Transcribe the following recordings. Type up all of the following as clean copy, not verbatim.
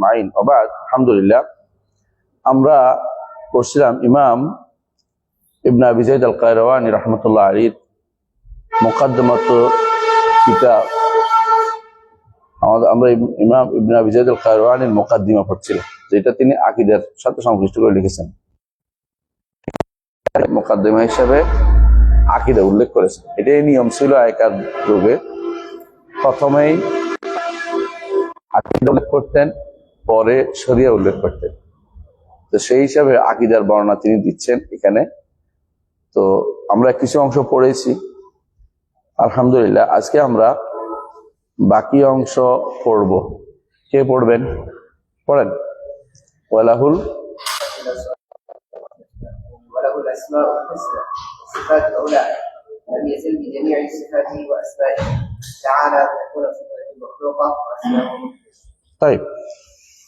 আজমাইন। ওয়া বা'দ, আলহামদুলিল্লাহ, আমরা পড়ছিলাম ইমাম ইবনে আবি যায়েদ আল কায়রাওয়ানী রাহমাতুল্লাহ আলাইহির মুকদ্দমাত কিতাব। আমরা ইমাম ইবনে আবি যায়েদ আল কায়রাওয়ানীর মুকদ্দিমা পড়ছিলাম, যেটা তিনি আকীদার সাথে সংশ্লিষ্ট করে লিখেছেন। মুকদ্দিমা হিসেবে আকীদা উল্লেখ করেছেন। এটাই নিয়ম ছিল আগেকার যুগে, প্রথমেই আকীদা উল্লেখ করতেন, পরে শরিয়া উল্লেখ করতেন। তো সেই হিসাবে আকীদার বর্ণনা তিনি দিচ্ছেন এখানে। তো আমরা কিছু অংশ পড়েছি আলহামদুলিল্লাহ। আজকে আমরা বাকি অংশ পড়ব। কে পড়বেন? পড়েন। ওয়ালাহুল الأسماء الحسنى الصفات الأولى لم يزل بجميع صفاته وأسمائه تعالى أن تكون صفاته مخلوقة وأسماؤه. طيب،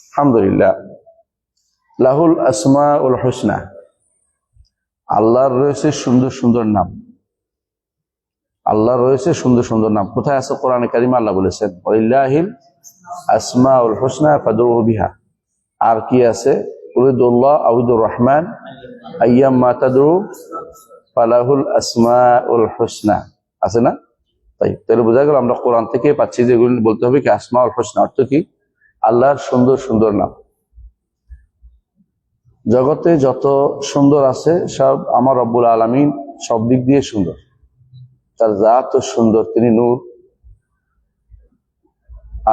الحمد لله. লাহুল আসমাউল হুসনা, আল্লাহর রয়েছে সুন্দর সুন্দর নাম। আল্লাহর রয়েছে সুন্দর সুন্দর নাম। কোথায় আছে কোরআনে কারিমে? আল্লাহ বলেছেন ওয়ালিল্লাহিল আসমাউল হুসনা ফাদউহু বিহা। আর কি আছে? উরিদুল্লাহ আউদুর রহমান আইয়াম্মা তাদউ ফালাহুল আসমাউল হুসনা। আছে না? তাই তাহলে বোঝা গেল আমরা কোরআন থেকে পাচ্ছি যে এগুলো বলতে হবে কি আসমাউল হুসনা, অর্থ কি? আল্লাহর সুন্দর সুন্দর নাম। জগতে যত সুন্দর আছে সব আমার রব্বুল আলামিন সব দিক দিয়ে সুন্দর। তার জাত সুন্দর, তিনি নূর,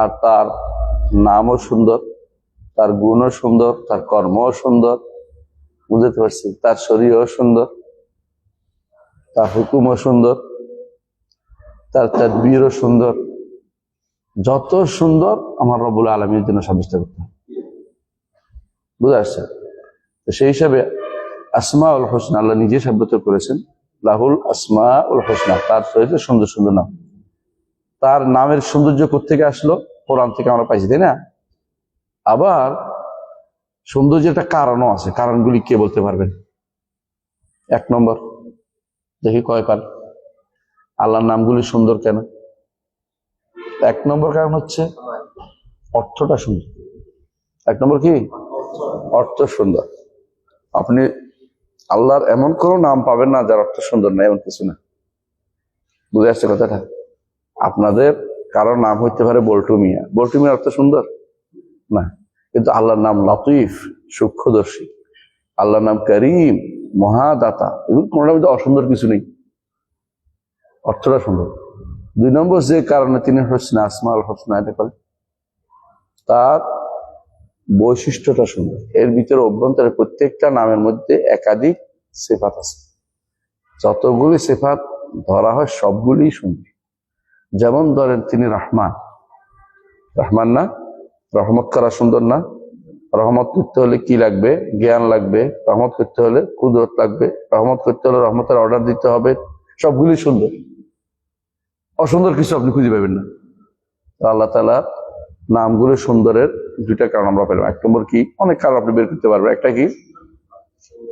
আর তার নামও সুন্দর, তার গুণও সুন্দর, তার কর্মও সুন্দর। বুঝতে পারছি? তার শরীরও সুন্দর, তার হুকুমও সুন্দর, তার তাদবীরও সুন্দর। যত সুন্দর আমার রব্বুল আলামিনের জন্য সাব্যস্ত করতে হবে। বুঝা আসছে? সেই হিসাবে আসমাউল হুসনা আল্লাহ নিজে সাব্যস্ত করেছেন। লাহুল আসমাউল হুসনা, তার শরীরে সুন্দর সুন্দর নাম। তার নামের সৌন্দর্য কোত্থেকে আসলো? কোরআন থেকে আমরা পাইছি, তাই না? আবার সৌন্দর্যের একটা কারণও আছে। কারণগুলি কে বলতে পারবেন? এক নম্বর দেখি কয় কারণ আল্লাহর নামগুলি সুন্দর কেন? এক নম্বর কারণ হচ্ছে অর্থটা সুন্দর। এক নম্বর কি? অর্থ সুন্দর। আপনি আল্লাহর এমন কোনো নাম পাবেন না যার অর্থ সুন্দর না, এমন কিছু না। বুঝে আসছে কথাটা? আপনাদের কারো নাম হইতে পারে বল্টু মিয়া, বল্টু মিয়ার অর্থ সুন্দর না, কিন্তু আল্লাহর নাম লতীফ, সূক্ষ্মদর্শী। আল্লাহর নাম করিম, মহাদাতা। এগুলো কোনটার মধ্যে অসুন্দর কিছু নেই, অর্থটা সুন্দর। দুই নম্বর যে কারণে তিনি হোসনা, আসমাউল হোসনা এটা করেন, তার বৈশিষ্ট্যটা সুন্দর। এর ভিতরে অভ্যন্তরে প্রত্যেকটা নামের মধ্যে একাধিক সিফাত আছে। যতগুলি সিফাত ধরা হয় সবগুলি সুন্দর। যেমন ধরেন তিনি রহমান, রহমান না? রহমত করা সুন্দর না? রহমত করতে হলে কি লাগবে? জ্ঞান লাগবে। রহমত করতে হলে কুদরত লাগবে। রহমত করতে হলে রহমতের অর্ডার দিতে হবে। সবগুলি সুন্দর, অসুন্দর কিছু আপনি খুঁজে পাবেন না। আল্লাহ তাআলা নামগুলো সুন্দরের দুইটা কারণ আমরা পেলাম। এক নম্বর কি? অনেক কারণ আপনি বের করতে পারবেন। একটা কি?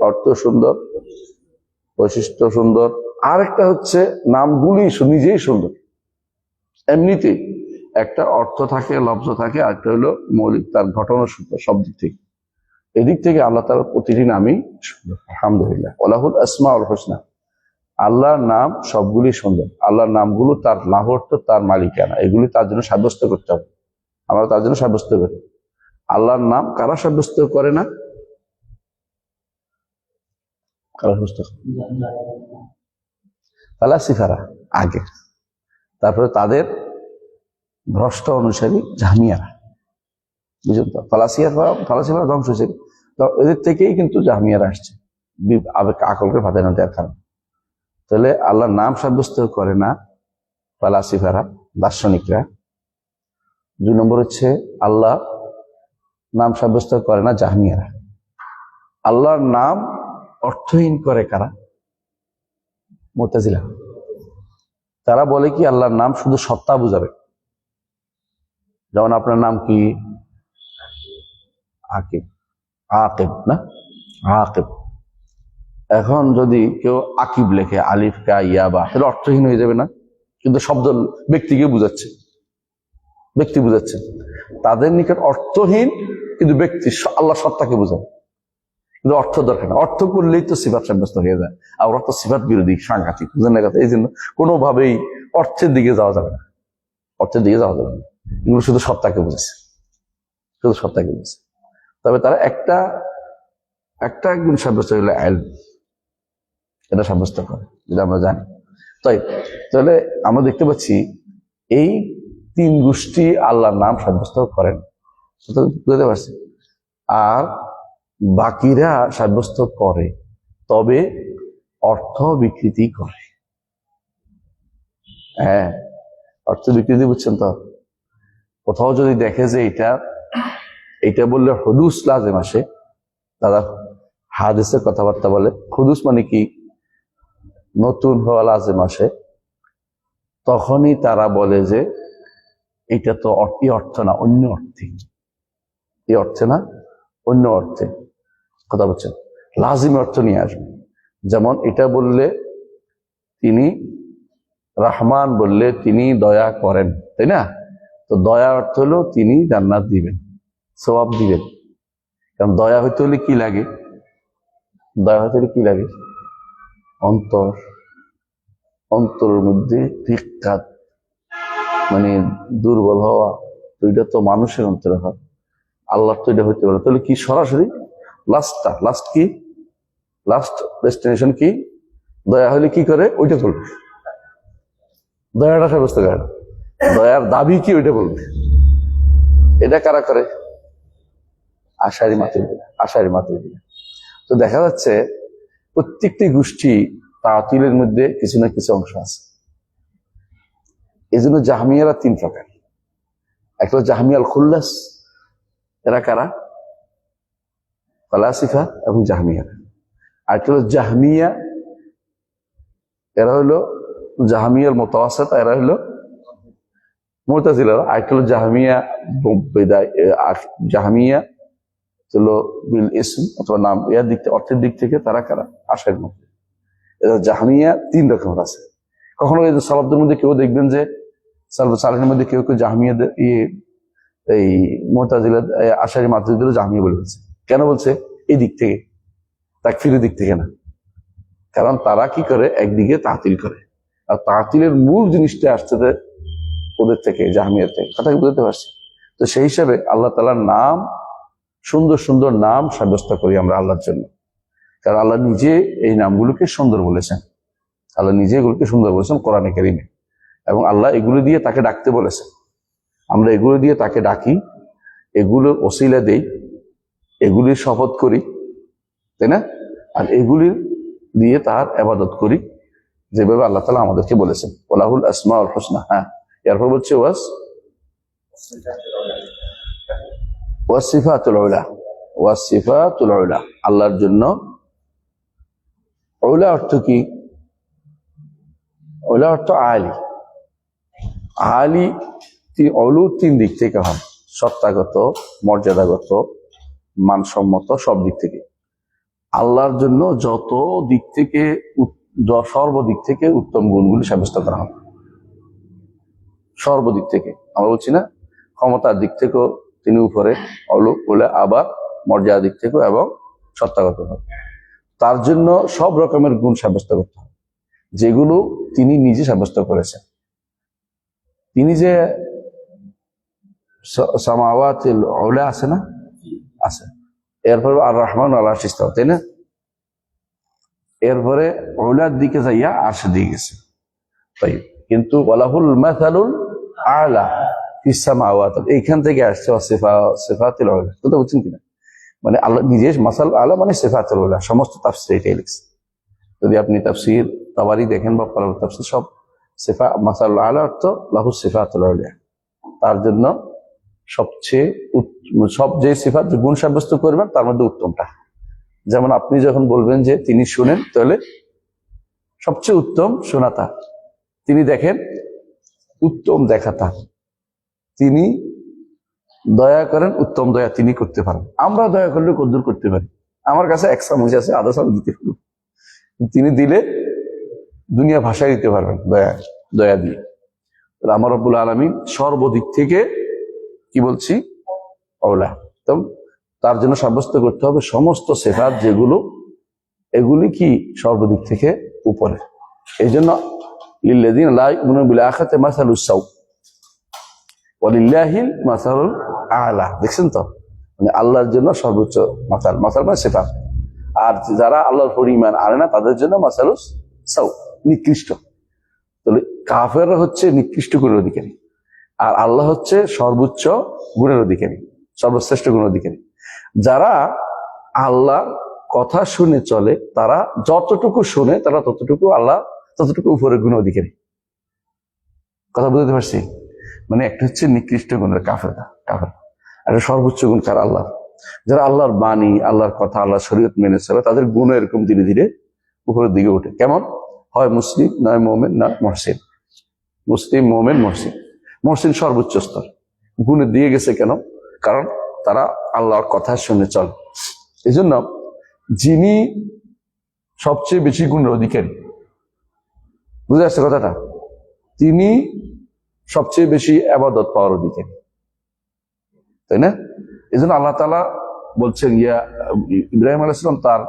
অর্থ সুন্দর, বৈশিষ্ট্য সুন্দর। আর একটা হচ্ছে নামগুলি নিজেই সুন্দর। এমনিতেই একটা অর্থ থাকে, লব্জ থাকে, আর একটা হলো মৌলিক, তার ঘটনা সুন্দর। সব দিক থেকে, এদিক থেকে আল্লাহ তাআলার প্রতিটি নামই সুন্দর। আলহামদুলিল্লাহ। ওয়ালাহুল আসমাউল হুসনা, আল্লাহর নাম সবগুলি সুন্দর। আল্লাহর নামগুলো তার লাহর্ত, তার মালিকানা, এগুলি তার জন্য সাব্যস্ত করতে হবে। আমরা তার জন্য সাব্যস্ত করি। আল্লাহর নাম কারা সাব্যস্ত করে না? কারা সাব্যস্ত? ফালাসিফারা আগে, তারপরে তাদের ভ্রষ্ট অনুসারী জাহমিয়ারা। বুঝলেন তো? ফালাসিফারা ধ্বংস হয়েছে, এদের থেকেই কিন্তু জাহমিয়ারা আসছে, আবেগ আকলকে ফাঁদে না দেওয়ার কারণে। তাহলে আল্লাহর নাম সাব্যস্ত করে না ফালাসিফারা, দার্শনিকরা। দুই নম্বর হচ্ছে আল্লাহ নাম সাব্যস্ত করে না জাহমিয়ারা। আল্লাহর নাম অর্থহীন করে কারা? মুতাজিলা। তারা বলে কি আল্লাহর নাম শুধু সত্তা বুঝাবে। যেমন আপনার নাম কি? আকিব, আকিব না? আকিব। এখন যদি কেউ আকিব লেখে, আলিফ কা ইয়া বা, তাহলে অর্থহীন হয়ে যাবে না? কিন্তু শব্দ ব্যক্তিকে বুঝাচ্ছে, ব্যক্তি বুঝাচ্ছে। তাদের নিকট অর্থহীন, কিন্তু ব্যক্তি আল্লাহ সত্তাকে বোঝায়, কিন্তু অর্থ দরকার না। অর্থ করলেই তো সিফাত সাব্যস্ত হয়ে যায়, আর ওরা তো সিফাত বিরোধী, সাংঘাতিক, বুঝলেন না কথা? এই জন্য কোনোভাবেই অর্থের দিকে যাওয়া যাবে না, অর্থের দিকে যাওয়া যাবে না। এগুলো শুধু সত্তাকে বুঝেছে, শুধু সত্তাকে বুঝেছে। তবে তারা একটা গুণ সাব্যস্ত হলে ইলম, এটা সাব্যস্ত করে, যেটা আমরা জানি। তাই তাহলে আমরা দেখতে পাচ্ছি এই তিন গোষ্ঠী আল্লাহর নাম সাব্যস্ত করেন, বুঝতে পারছি। আর বাকিরা সাব্যস্ত করে, তবে অর্থ বিকৃতি করে। হ্যাঁ, অর্থ বিকৃতি, বুঝছেন তো? কোথাও যদি দেখে যে এটা বললে হুদুস লাজেম আসে, তারা হাদিসের কথাবার্তা বলে, হুদুস মানে কি, নতুন হওয়া লাজেম আসে, তখনই তারা বলে যে এটা তো এই অর্থ না, অন্য অর্থে, এই অর্থে না, অন্য অর্থে। কথা বলছেন, লাজিম অর্থ নিয়ে আসবে। যেমন এটা বললে তিনি রহমান, বললে তিনি দয়া করেন, তাই না? তো দয়া অর্থ হলো তিনি জান্নাত দিবেন, সওয়াব দিবেন। কারণ দয়া হইতে হলে কি লাগে? দয়া হইতে হলে কি লাগে? অন্তরের মধ্যে রিক্কাত, মানে দুর্বল হওয়া। তো এটা তো মানুষের অন্তরে হয়, আল্লাহ তো এটা হইতে পারে। তাহলে কি সরাসরি লাস্ট ডেস্টিনেশন কি? দয়া হলে কি করে? ওইটা বলবে, দয়াটা সাব্যস্ত করে না। দয়ার দাবি কি? ওইটা বলবে। এটা কারা করে? আশারি মাতুরিদীরা। তো দেখা যাচ্ছে প্রত্যেকটি গোষ্ঠী তাতিলের মধ্যে কিছু না কিছু অংশ আছে। এই জন্য জাহমিয়ারা তিন প্রকার। একটা জাহমিয়াল খুল্লাস, এরা কারা? ফালাসিফা এবং জাহমিয়ারা। আর একটা হলো জাহমিয়া, এরা হইলো জাহমিয়াল মুতাওয়াসিতা, এরা হইলো মুতাজিলারা। আর একটা হলো জাহমিয়া জাহমিয়া হলো বিল ইসম অথবা নাম, এর দিক থেকে, অর্থের দিক থেকে তারা কারা? আশার মধ্যে। এরা জাহমিয়া তিন রকমের আছে। কখনো সালাফদের মধ্যে কেউ দেখবেন যে সালেহের মধ্যে কেউ জাহমিয়াদের এই মুতাজিলা আশারি মাতুরিদীদের জাহমিয়া বলে বলছে। কেন বলছে? এই দিক থেকে, তাকফিরের দিক থেকে না। কারণ তারা কি করে? একদিকে তাতিল করে, আর তাতিলের মূল জিনিসটা আসছে ওদের থেকে, জাহমিয়ার থেকে। কথা বুঝতে পারছি? তো সেই হিসাবে আল্লাহ তাআলার নাম, সুন্দর সুন্দর নাম সাব্যস্ত করি আমরা আল্লাহর জন্য। কারণ আল্লাহ নিজে এই নামগুলোকে সুন্দর বলেছেন, আল্লাহ নিজে এগুলোকে সুন্দর বলেছেন কোরআনে কারীমে। এবং আল্লাহ এগুলো দিয়ে তাকে ডাকতে বলেছেন। আমরা এগুলো দিয়ে তাকে ডাকি, এগুলোর ওসিলা দেই, এগুলির শপথ করি, তাই না? আর এগুলির দিয়ে তার ইবাদত করি, যেভাবে আল্লাহ তাআলা আমাদেরকে বলেছেন, ওয়ালাহুল আসমাউল হুসনা। হ্যাঁ, এরপর বলছে ওয়াসিফাতুল উলা। আল্লাহর জন্য উলা অর্থ কি? উলা অর্থ আলী। অলু তিন দিক থেকে হয়, সত্তাগত, মর্যাদাগত, মানসম্মত, সব দিক থেকে। আল্লাহর জন্য যত দিক থেকে, সর্বদিক থেকে উত্তম গুণগুলি সাব্যস্ত করা হয়, সর্বদিক থেকে। আমরা বলছি না, ক্ষমতার দিক থেকেও তিনি উপরে, বলে আবার মর্যাদার দিক থেকেও, এবং সত্তাগত হয়। তার জন্য সব রকমের গুণ সাব্যস্ত করতে হয়, যেগুলো তিনি নিজে সাব্যস্ত করেছেন। তিনি যে সামাওয়াতিল উলা আছে না, আছে। এরপর আর রহমান আল্লাহ ইস্তাও, তাই না? এরপরে উলার দিকে যাইয়া আরশ দিয়ে গেছে। তাই কিন্তু ওয়ালাহুল মাসালুল আলা ফিস সামাওয়াত, এইখান থেকে আসছে সিফাতুল উলা। কথা বুঝছেন কিনা? মানে আল্লাহ নিজে মাসাল আলা মানে সিফাতুল উলা। সমস্ত তাফসীরে এটাই লিখছে। যদি আপনি তাফসীর তাবারি দেখেন বা পরবর্তী তাফসীর, সব সিফা মাসাল আলা অর্থ লাহু সিফাতুল উলা। তার জন্য সবচেয়ে সব যে সিফাত, যে গুণ সাব্যস্ত করবেন, তার মধ্যে উত্তমটা। যেমন আপনি যখন বলবেন যে তিনি শুনেন, তাহলে সবচেয়ে উত্তম শোনা তার। তিনি দেখেন, উত্তম দেখা তার। তিনি দয়া করেন, উত্তম দয়া তিনি করতে পারেন। আমরা দয়া করলে কদ্দুর করতে পারি? আমার কাছে এক চামচ আছে, আধা চামচ দিতে পারব। তিনি দিলে দুনিয়া ভাষায় দিতে পারবেন দয়া দিয়ে। আমার রব্বুল আলামিন সর্বদিক থেকে কি বলছি? আওলা। তো তার জন্য সাব্যস্ত করতে হবে সমস্ত সিফাত যেগুলো, এগুলি কি সর্বদিক থেকে উপরে। এই জন্য লিল্লাযিনা লা ইউমিনুনা বিল আখিরাতি মাসালুস সাউ ওয়া লিল্লাহিল মাসালুল আ'লা। দেখছেন তো, মানে আল্লাহর জন্য সর্বোচ্চ মাসাল, মাসাল মানে সিফাত। আর যারা আল্লাহর উপর ঈমান আনে না তাদের জন্য মাসালুস সাউ, নিকৃষ্ট। তাহলে কাফেররা হচ্ছে নিকৃষ্ট গুণের অধিকারী, আর আল্লাহ হচ্ছে সর্বোচ্চ গুণের অধিকারী, সর্বশ্রেষ্ঠ গুণের অধিকারী। যারা আল্লাহর কথা শুনে চলে, তারা যতটুকু শুনে তারা ততটুকু আল্লাহ, ততটুকু উপরের গুণ অধিকারী। কথা বুঝতে পারছি? মানে একটা হচ্ছে নিকৃষ্ট গুণের কাফেররা, একটা সর্বোচ্চ গুণ কার? আল্লাহ। যারা আল্লাহর বাণী, আল্লাহর কথা, আল্লাহর শরীয়ত মেনে চলে, তাদের গুণ এরকম ধীরে ধীরে উপরের দিকে ওঠে। কেমন হয়? মুসলিম নয় মোমেন, নয় মহসিন। মুসলিম, মোমেন, মহসিন। মহসিন সর্বোচ্চ স্তর, গুণে দিয়ে গেছে কেন? কারণ তারা আল্লাহর কথা শুনে চলে। এই জন্য যিনি সবচেয়ে বেশি গুণের অধিকারী, বুঝে আসছে কথাটা, তিনি সবচেয়ে বেশি ইবাদত পাওয়ার অধিকারী, তাই না? এই জন্য আল্লাহ তাআলা বলছেন, ইব্রাহিম আলাইহিস সালাম তার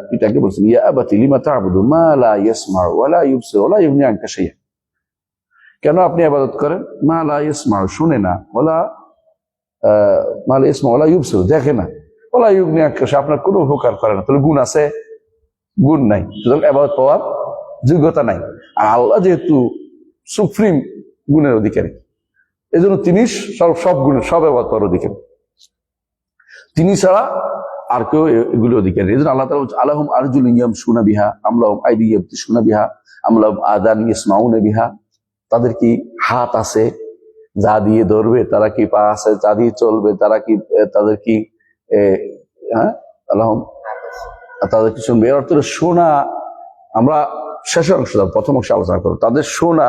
পিতাকে বলছেন, ইয়া আবাতি লিমা তা'বুদু মা লা ইয়াসমাউ ওয়া লা ইউবসিরু ওয়া লা ইউগনি আনকা শাইআ। কেন আপনি ইবাদত করেন? মা লা ইয়াসমাউ, শুনে না, ওয়ালা মা লা ইয়াসমাউ ওয়া লা ইউবসিরু, দেখে না, ওয়া লা ইউগনি আনকা শাইআ, আপনার কোনো উপকার করে না। তাহলে গুণ আছে? গুণ নাই, সুতরাং ইবাদত পাওয়ার যোগ্যতা নাই। আর আল্লাহ যেহেতু সুপ্রিম গুণের অধিকারী, এই জন্য তিনি সব গুণের, সব ইবাদত পাওয়ার অধিকারী, তিনি ছাড়া আর কেউ এগুলো অধিকারী। এই জন্য আল্লাহ তাআলা বলছেন, আলাহুম আরজুলুন ইয়ামশুনা বিহা আম লাহুম আইদিয়ুন ইয়াবতিশুনা বিহা আম লাহুম আযানুন ইয়াসমাউনা বিহা। তাদের কি হাত আছে যা দিয়ে ধরবে? তারা কি পা আছে যা দিয়ে চলবে? তারা কি, তাদের কি আলাহুম, তাদের কি শুনবে? এর অর্থ শোনা। আমরা শেষের অংশ, প্রথম অংশ আলোচনা করবো। তাদের শোনা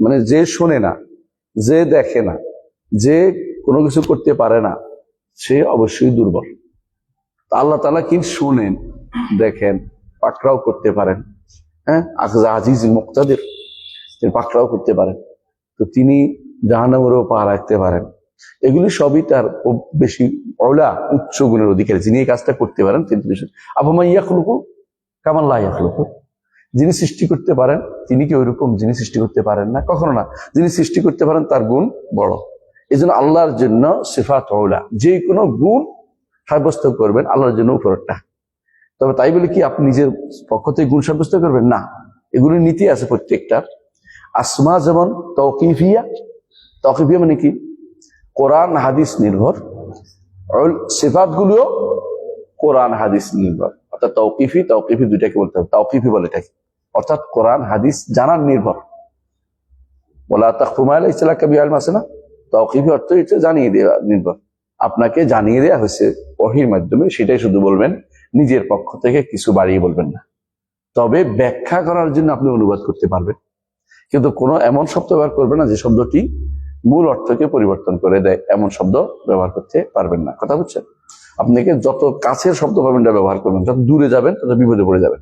মানে যে শোনে না, যে দেখে না, যে কোনো কিছু করতে পারে না, সে অবশ্যই দুর্বল। আল্লাহ তাআলা কি শোনেন, দেখেন, পাকড়াও করতে পারেন। আজিজ মুক্তাদির, তিনি পাকড়াও করতে পারেন। তো তিনি জাহান্নামেরও পা রাখতে পারেন। এগুলি সবই তার বেশি আওলা, উচ্চ গুণের অধিকারী। যিনি এই কাজটা করতে পারেন তিনি বেশি। আফামান ইয়াখলুকু কামান লা ইয়াখলুকু, যিনি সৃষ্টি করতে পারেন তিনি কি ওইরকম যিনি সৃষ্টি করতে পারেন না? কখনো না। যিনি সৃষ্টি করতে পারেন তার গুণ বড়। এই জন্য আল্লাহর জন্য সিফাত আওলা, যে কোনো গুণ সাব্যস্ত করবেন আল্লাহর জন্য উপরেরটা। তবে তাই বলে কি আপনি নিজের পক্ষ থেকে গুণ সাব্যস্ত করবেন? না, এগুলির নীতি আছে প্রত্যেকটার। আসমা যেমন তাওকিফিয়া, তাওকিফিয়া মানে কি? কোরআন হাদিস নির্ভর। সিফাত গুলিও কোরআন হাদিস নির্ভর। অর্থাৎ তাওকিফি দুইটাকে বলতে হবে। তাওকিফি বলে এটাকে, অর্থাৎ কোরআন হাদিস জানার নির্ভর। ওয়ালা তাখফু মা লাইসা লাকা বিহি ইলম, আছে না? তাওকিফি অর্থ এটা জানিয়ে দেওয়া নির্ভর। আপনাকে জানিয়ে দেওয়া হয়েছে ওহীর মাধ্যমে, সেটাই শুধু বলবেন, নিজের পক্ষ থেকে কিছু বাড়িয়ে বলবেন না। তবে ব্যাখ্যা করার জন্য আপনি অনুবাদ করতে পারবেন, কিন্তু কোনো এমন শব্দ ব্যবহার করবেন না যে শব্দটি মূল অর্থকে পরিবর্তন করে দেয়, এমন শব্দ ব্যবহার করতে পারবেন না। কথা বুঝছেন? আপনাকে যত কাছের শব্দ পাবেন এটা ব্যবহার করবেন, যত দূরে যাবেন তত বিপদে পড়ে যাবেন।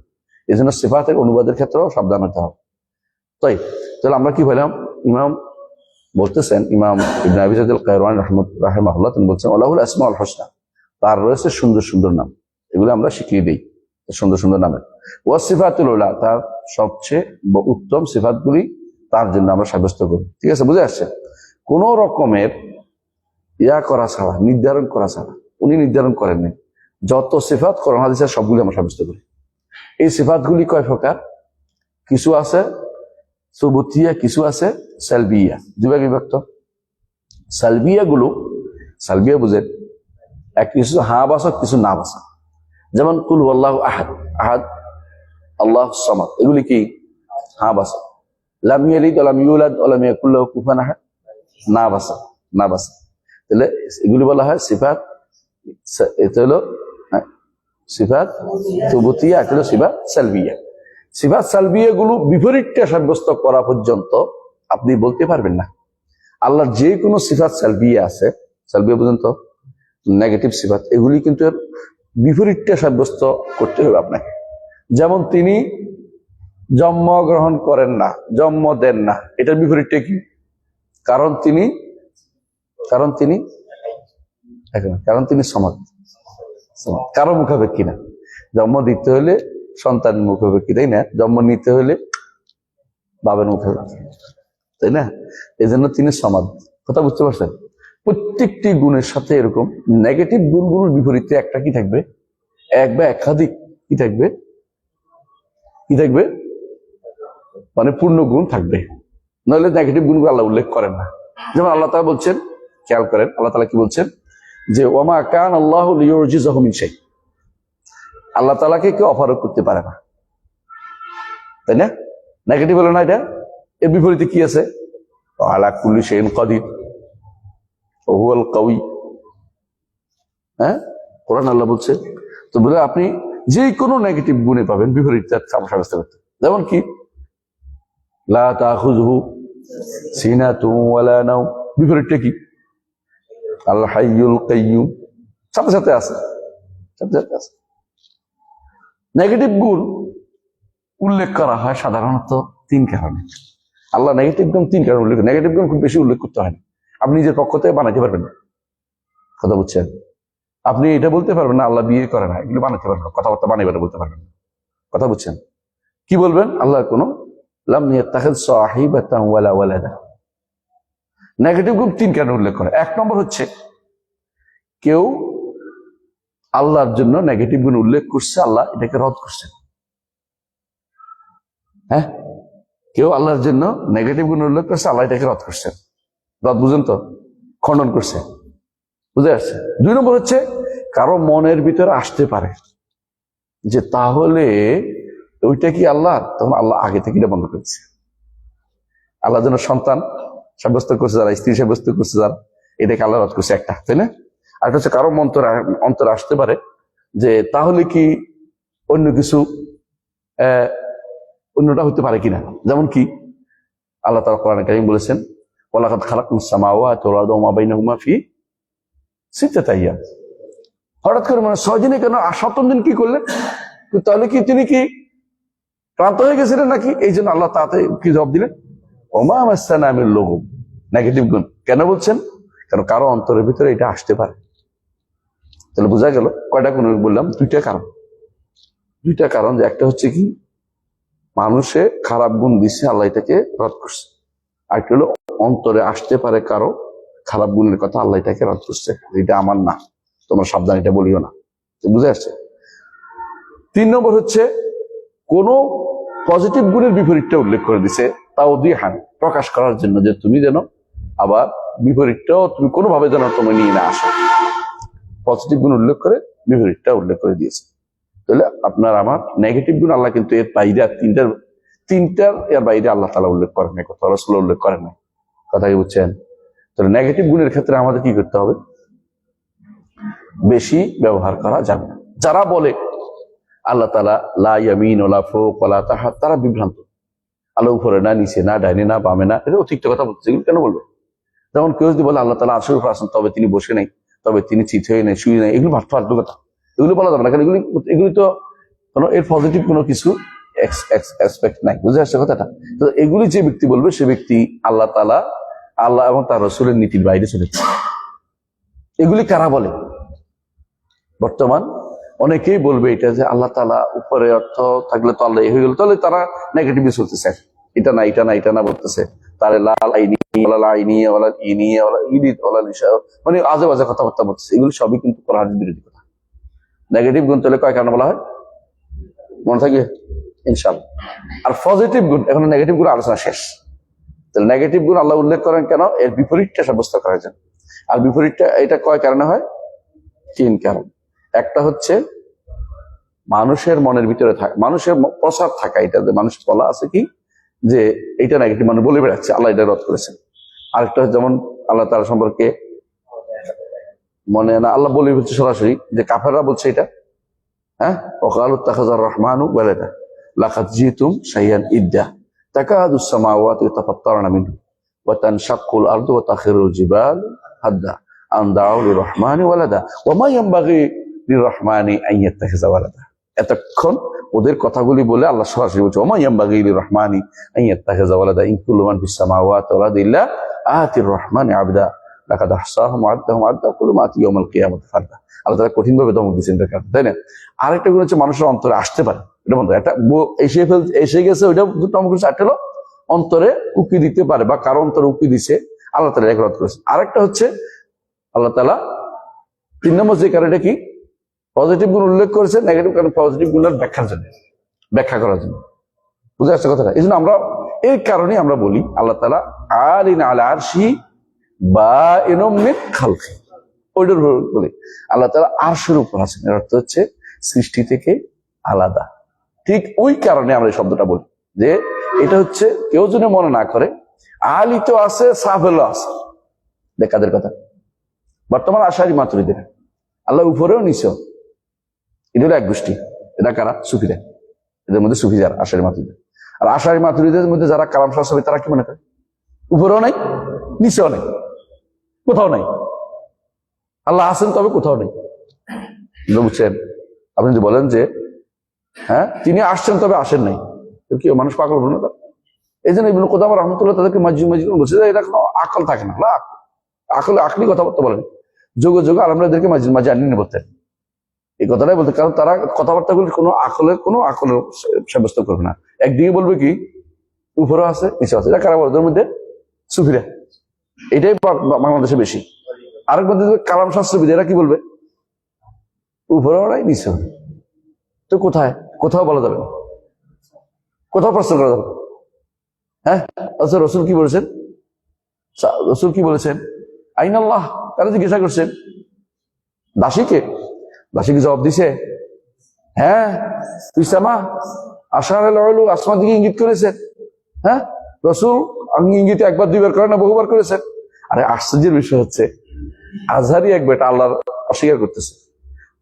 এই জন্য সিফাতের অনুবাদের ক্ষেত্রেও সাবধান হতে হবে। তাহলে আমরা কি বললাম? ইমাম বলতেছেন, ইমাম ইবনে আবি যায়েদ আল কায়রওয়ানী রাহিমাহুল্লাহ, তিনি বলছেন আল্লাহুল আসমাউল হুসনা, তার রয়েছে সুন্দর সুন্দর নাম। এগুলো আমরা শিখিয়ে দিই, সুন্দর সুন্দর নামের। ওয়া সিফাতুল উলা, তার সবচেয়ে উত্তম সিফাতগুলি তার জন্য আমরা সাব্যস্ত করি। ঠিক আছে, বুঝে আসছে? কোন রকমের করা ছাড়া, নির্ধারণ করা ছাড়া, উনি নির্ধারণ করেননি। যত সিফাত কোরআন হাদিসের সবগুলি আমরা সাব্যস্ত করি। এই সিফাতগুলি কয় প্রকার? কিছু আছে সুবুতিয়া, কিছু আছে সালবিয়া, দুভাগে বিভক্ত। সালবিয়া গুলো, সালবিয়া বুঝেন, কিছু হ্যাঁ বাসক, কিছু না বাসক। যেমন কুল আল্লাহু আহাদ, আহাদ আল্লাহ সামাদ, এগুলি কি হ্যাঁ বাসক। লাম ইয়ালিদ ওয়া লাম ইউলাদ ওয়া লাম ইয়াকুল লাহু কুফুয়ান আহাদ, না বাসক, না বাসক। তাহলে এগুলি বলা হয় সিফাত। এটা হলো সিফাত সুবুতিয়া, এটা হলো সিফাত সালবিয়া। সিফাত সালবিয়া গুলো বিপরীতটা সাব্যস্ত করা পর্যন্ত আপনি বলতে পারবেন না। আল্লাহর যে কোনো সিফাত সালবিয়া আছে, সালবিয়া পর্যন্ত নেগেটিভ সিফাত, এগুলি কিন্তু বিপরীতটা সাব্যস্ত করতে হবে আপনাকে। যেমন তিনি জন্মগ্রহণ করেন না, জন্ম দেন না, এটার বিপরীতটা কি? কারণ তিনি কারণ তিনি কারণ তিনি সমাজ কারো মুখাপেক্ষী না। জন্ম দিতে হলে সন্তানের মুখাপেক্ষী, তাই না? জন্ম নিতে হলে বাবার মুখাপেক্ষী, তাই না? এই জন্য তিনি সমাজ। কথা বুঝতে পারছেন? প্রত্যেকটি গুণের সাথে এরকম নেগেটিভ গুণগুলোর বিপরীতে একটা কি থাকবে, এক বা একাধিক কি থাকবে, মানে পূর্ণ গুণ থাকবে। নইলে নেগেটিভ গুণগুলো আল্লাহ উল্লেখ করেন না। যেমন আল্লাহ তাআলা বলছেন, খেয়াল করেন আল্লাহ তাআলা কি বলছেন, যে ওয়ামা কান আল্লাহু লিইউজিজাহু মিন শাই, আল্লাহ তাআলাকে কেউ অপারগ করতে পারে না, তাই না? নেগেটিভ হলো না এটা। এর বিপরীতে কি আছে, আলা কুল্লি শাইইন কাদির ওয়া হুয়াল কাউই। হ্যাঁ, কোরআন আল্লাহ বলছে। তো বলে আপনি যে কোনো নেগেটিভ গুণে পাবেন বিপরীত সাব্যস্ত করতে। যেমন কি লা তাখুযুহু সিনাতুন ওয়ালা নাওম, বিপরীতটা কি আল হাইয়ুল কাইয়্যুম, সাথে সাথে আছে। নেগেটিভ গুণ উল্লেখ করা হয় সাধারণত তিন কারণে। আল্লাহ নেগেটিভ গুণ তিন কারণে উল্লেখ, নেগেটিভ গুণ খুব বেশি উল্লেখ করতে হয় না। আপনি নিজের পক্ষ থেকে বানাইতে পারবেন না। কথা বুঝছেন? আপনি এটা বলতে পারবেন না আল্লাহ বিয়ে করে না, এগুলো বানাতে পারবেন না, কথাবার্তা বানাইবেন বলতে পারবেন না। কথা বুঝছেন? কি বলবেন? আল্লাহ কোনো লাম ইয়াত্তাখিয সাহিবাতান ওয়ালা ওয়ালাদা। নেগেটিভ গুণ তিন কারণে উল্লেখ করে। এক নম্বর হচ্ছে কেউ আল্লাহর জন্য নেগেটিভ গুণ উল্লেখ করছে, আল্লাহ এটাকে রদ করছেন। হ্যাঁ, কেউ আল্লাহর জন্য নেগেটিভ গুণ উল্লেখ করছে, আল্লাহ এটাকে রদ করছেন। রদ বুঝেন তো, খণ্ডন করছে, বুঝে আসছে। দুই নম্বর হচ্ছে কারো মনের ভিতরে আসতে পারে যে তাহলে ওইটা কি আল্লাহ, তখন আল্লাহ আগে থেকে এটা বন্ধ করেছে। আল্লাহ যেন সন্তান সাব্যস্ত করছে যারা, স্ত্রী সাব্যস্ত করছে যারা, এটাকে আল্লাহ রদ করছে একটা, তাই না? আর হচ্ছে কারো অন্তর আসতে পারে যে তাহলে কি অন্য কিছু অন্যটা হতে পারে কিনা। যেমন কি আল্লাহ তাআলা কোরআনে কারীম বলেছেন, ওয়ালাকাদ খালাকনাস সামাওয়াতি ওয়াল আরদা ওয়া মা বাইনাহুমা ফি সিত্তাতি আইয়াম। হঠাৎ করে মানে 6 দিনে কেন, 7 দিন কি করলেন? তাহলে কি তিনি কি ক্লান্ত হয়ে গেছিলেন নাকি? এই জন্য আল্লাহ তাতে কি জবাব দিলেন, ওমা মাসসানা মিন লুগুব। নেগেটিভ গুণ কেন বলছেন? কারণ কারো অন্তরের ভিতরে এটা আসতে পারে। তাহলে বোঝা গেল কয়টা গুণ বললাম? দুইটা কারণ। যে একটা হচ্ছে কি মানুষে খারাপ গুণ দিচ্ছে, আল্লাহ এটাকে রদ করছে। আরেকটা হলো অন্তরে আসতে পারে কারো খারাপ গুণের কথা, আল্লাহ এটাকে রদ করছে, এটা আমার না, তোমরা সাবধান, এটা বলিও না। বুঝে আসছে? 3 নম্বর হচ্ছে কোন পজিটিভ গুণের বিপরীতটা উল্লেখ করে দিছে, তাও দিয়ে প্রকাশ করার জন্য, যে তুমি যেন আবার বিপরীতটাও তুমি কোনোভাবে যেন তুমি নিয়ে না আসো। পজিটিভ গুণ উল্লেখ করে বিপরীতটা উল্লেখ করে দিয়েছে। তাহলে আপনার আমার নেগেটিভ গুণ আল্লাহ কিন্তু এর বাইরে তিনটার এর বাইরে আল্লাহ তাআলা উল্লেখ করেন নাই, কথা রাসূল উল্লেখ করেন নাই। কথা কি বুঝছেন? তাহলে নেগেটিভ গুণের ক্ষেত্রে আমাদের কি করতে হবে? বেশি ব্যবহার করা যাবে না। যারা বলে আল্লাহ তাআলা লা ইয়ামিন ওয়ালা ফাওক ওয়ালা তাহাত, তারা বিভ্রান্ত। আল্লাহ উপরে না, নিচে না, ডাইনে না, বামে না, এটা অতিরিক্ত কথা বলছে। এগুলো কেন বলবে? যেমন কেউ যদি বলে আল্লাহ তাআলা আরশের উপর আছেন, তবে তিনি বসে নাই, তবে তিনি চিত হয়ে নেই, শুয়ে নেই, এগুলো ফালতু কথা। এগুলো বলা যাবে না, কারণ এগুলি তো কোনো এর পজিটিভ কোনো কিছু এক্সপেক্ট নাই। বুঝে আসছে কথাটা? তো এগুলি যে ব্যক্তি বলবে, সে ব্যক্তি আল্লাহ তাআলা, আল্লাহ এবং তার রাসূলের নীতির বাইরে চলেছে। এগুলি কারা বলে? বর্তমান অনেকেই বলবে এটা, যে আল্লাহ তাআলা উপরে অর্থ থাকলে তো আল্লাহ হয়ে গেল, তাহলে তারা নেগেটিভ চলতেছে, এটা না বলতেছে। তারে লাল আইনি ওয়ালা আইনি ওয়ালা ইনি ওয়ালা ইদিত ওয়ালা লিশা, মানে আজে বাজে কথাবার্তা বলতেছে। এগুলো সবই কিন্তু কোরআনের বিরোধী কথা। নেগেটিভ গুণ তাহলে কয় কারণে বলা হয়, মনে থাকবে ইনশাআল্লাহ। আর পজিটিভ গুণ, এখন নেগেটিভ গুণ আলোচনা শেষ। তাহলে নেগেটিভ গুণ আল্লাহ উল্লেখ করেন কেন? এর বিপরীতটা সাব্যস্ত করা যায়। আর বিপরীতটা এটা কয় কারণে হয়? 3 কারণ। একটা হচ্ছে মানুষের মনের ভিতরে থাকা, মানুষের প্রসার থাকা, এটা যে মানুষ বলা আছে কি যে এটা নেগেটিভ, মানুষ বলে বেড়াচ্ছে, আল্লাহ এটা রদ করেছেন। আরেকটা যেমন আল্লাহ তাআলা সম্পর্কে মনে না, আল্লাহ বলে বলছে সরাসরি, যে কাফেররা বলছে এটা, হ্যাঁ, ওয়াকালু ইত্তাখাযার রাহমানু ওয়ালাদা লাকাদ জিতুম শাইআন ইদ্দা তাকাদুস সামাওয়াতু ইয়াতাফাত্তারনা মিনহু ওয়া তানশাক্কুল আরদু ওয়া তাখিরুল জিবালু হাদ্দা আন দাউ লিররহমানি ওয়ালাদা ওয়া মা ইয়ানবাগি লিররহমানি আন ইয়াত্তাখিযা ওয়ালাদা। এতক্ষণ ওদের কথাগুলি বলে আল্লাহ সরাসরি বলছে, ওয়া মা ইয়ানবাগি লিররহমানি আন ইয়াত্তাখিযা ওয়ালাদা ইন কুল্লু মান ফিস সামাওয়াতি ওয়াল আরদি ইল্লা আতির রহমানি আবদা লাকাদ আহসাহুম ওয়া আদ্দাহুম আদ্দা কুল্লু মা আতি ইয়াউমাল কিয়ামাতি ফারদা। আল্লাহ তাআলা কঠিন ভাবে ধমক দিয়েছেন এটার কারণে, তাই না? আরেকটা গুণ হচ্ছে মানুষের অন্তরে আসতে পারে, এটা বন্ধ একটা এসে গেছে ওইটা ধমক দিচ্ছে, একটা হলো অন্তরে উকি দিতে পারে বা কারো অন্তরে উকি দিছে, আল্লাহ তাআলা একরাত করেছে। আরেকটা হচ্ছে আল্লাহ তাআলা 3 নম্বর যে কারণটা কি পজিটিভ গুণ উল্লেখ করেছে, নেগেটিভ কারণ পজিটিভ গুণের ব্যাখ্যার জন্য, ব্যাখ্যা করার জন্য। বুঝে আসছে কথাটা? এই জন্য আমরা এর কারণে আমরা বলি আল্লাহ তাআলা আলিন আলা আরশি বা ইনমিত খালকি, ওইটার বলি আল্লাহ তাআলা আরশের উপর আছেন, এর অর্থ হচ্ছে সৃষ্টি থেকে আলাদা। ঠিক ওই কারণে আমরা এই শব্দটা বলি যে এটা হচ্ছে কেউ যদি মনে না করে আলী তো আছে সাফেলও আছে। দেখাদের কথা বর্তমান আশারি মাতুরিদের আল্লাহ উপরেও নিচেও, এটা হলো এক গোষ্ঠী। এটা কারা? সুফিরা। এদের মধ্যে সুফি যারা আশারি মাতুরিদের। আর আশারি মাতুরিদের মধ্যে যারা কালাম শাস্ত্রী তারা কি মনে করে উপরেও নাই নিচেও নাই, কোথাও নাই। আল্লাহ আছেন তবে কোথাও নেই। বুঝছেন? আপনি যদি বলেন যে হ্যাঁ তিনি আসছেন তবে আসেন নাই, কি মানুষ পাগল বলুন না? এই জন্য ইবনে কুদামা রাহমাতুল্লাহ তাদেরকে মাজজুম বলছে যে এটা কোনো আকল থাকে না, আকলে আকলি কথাবার্তা বলেন। যোগে যোগে আলমরা এদেরকে মাঝে আনিয়ে বলতেন এই কথাটাই বলতে, কারণ তারা কথাবার্তাগুলি কোনো আকলের সাব্যস্ত করবে না। একদিকে বলবে কি উপরেও আছে নিচে আছে, এটা কারা বলে? ওদের মধ্যে সুফিরা, এটাই বাংলাদেশে বেশি। আরেক মধ্যে কালাম শাস্ত্রবিদ, এরা কি বলবে উপরেও নাই নিচেও নাই। তো কোথায়? কোথাও বলা যাবে না, কোথাও প্রশ্ন করা যাবে। হ্যাঁ আচ্ছা, রসুল কি বলেছেন? রসুল কি বলেছেন? আইন আল্লাহ, তারা জিজ্ঞাসা করছেন দাসীকে, দাসীকে জবাব দিছে হ্যাঁ তুই সামা আশার আসমান দিকে ইঙ্গিত করেছেন। হ্যাঁ রসুল ইঙ্গিত একবার দুইবার করে না, বহুবার করেছেন। আরে আশ্চর্যের বিষয় হচ্ছে আজহারি এক বেটা আল্লাহ অস্বীকার করতেছে,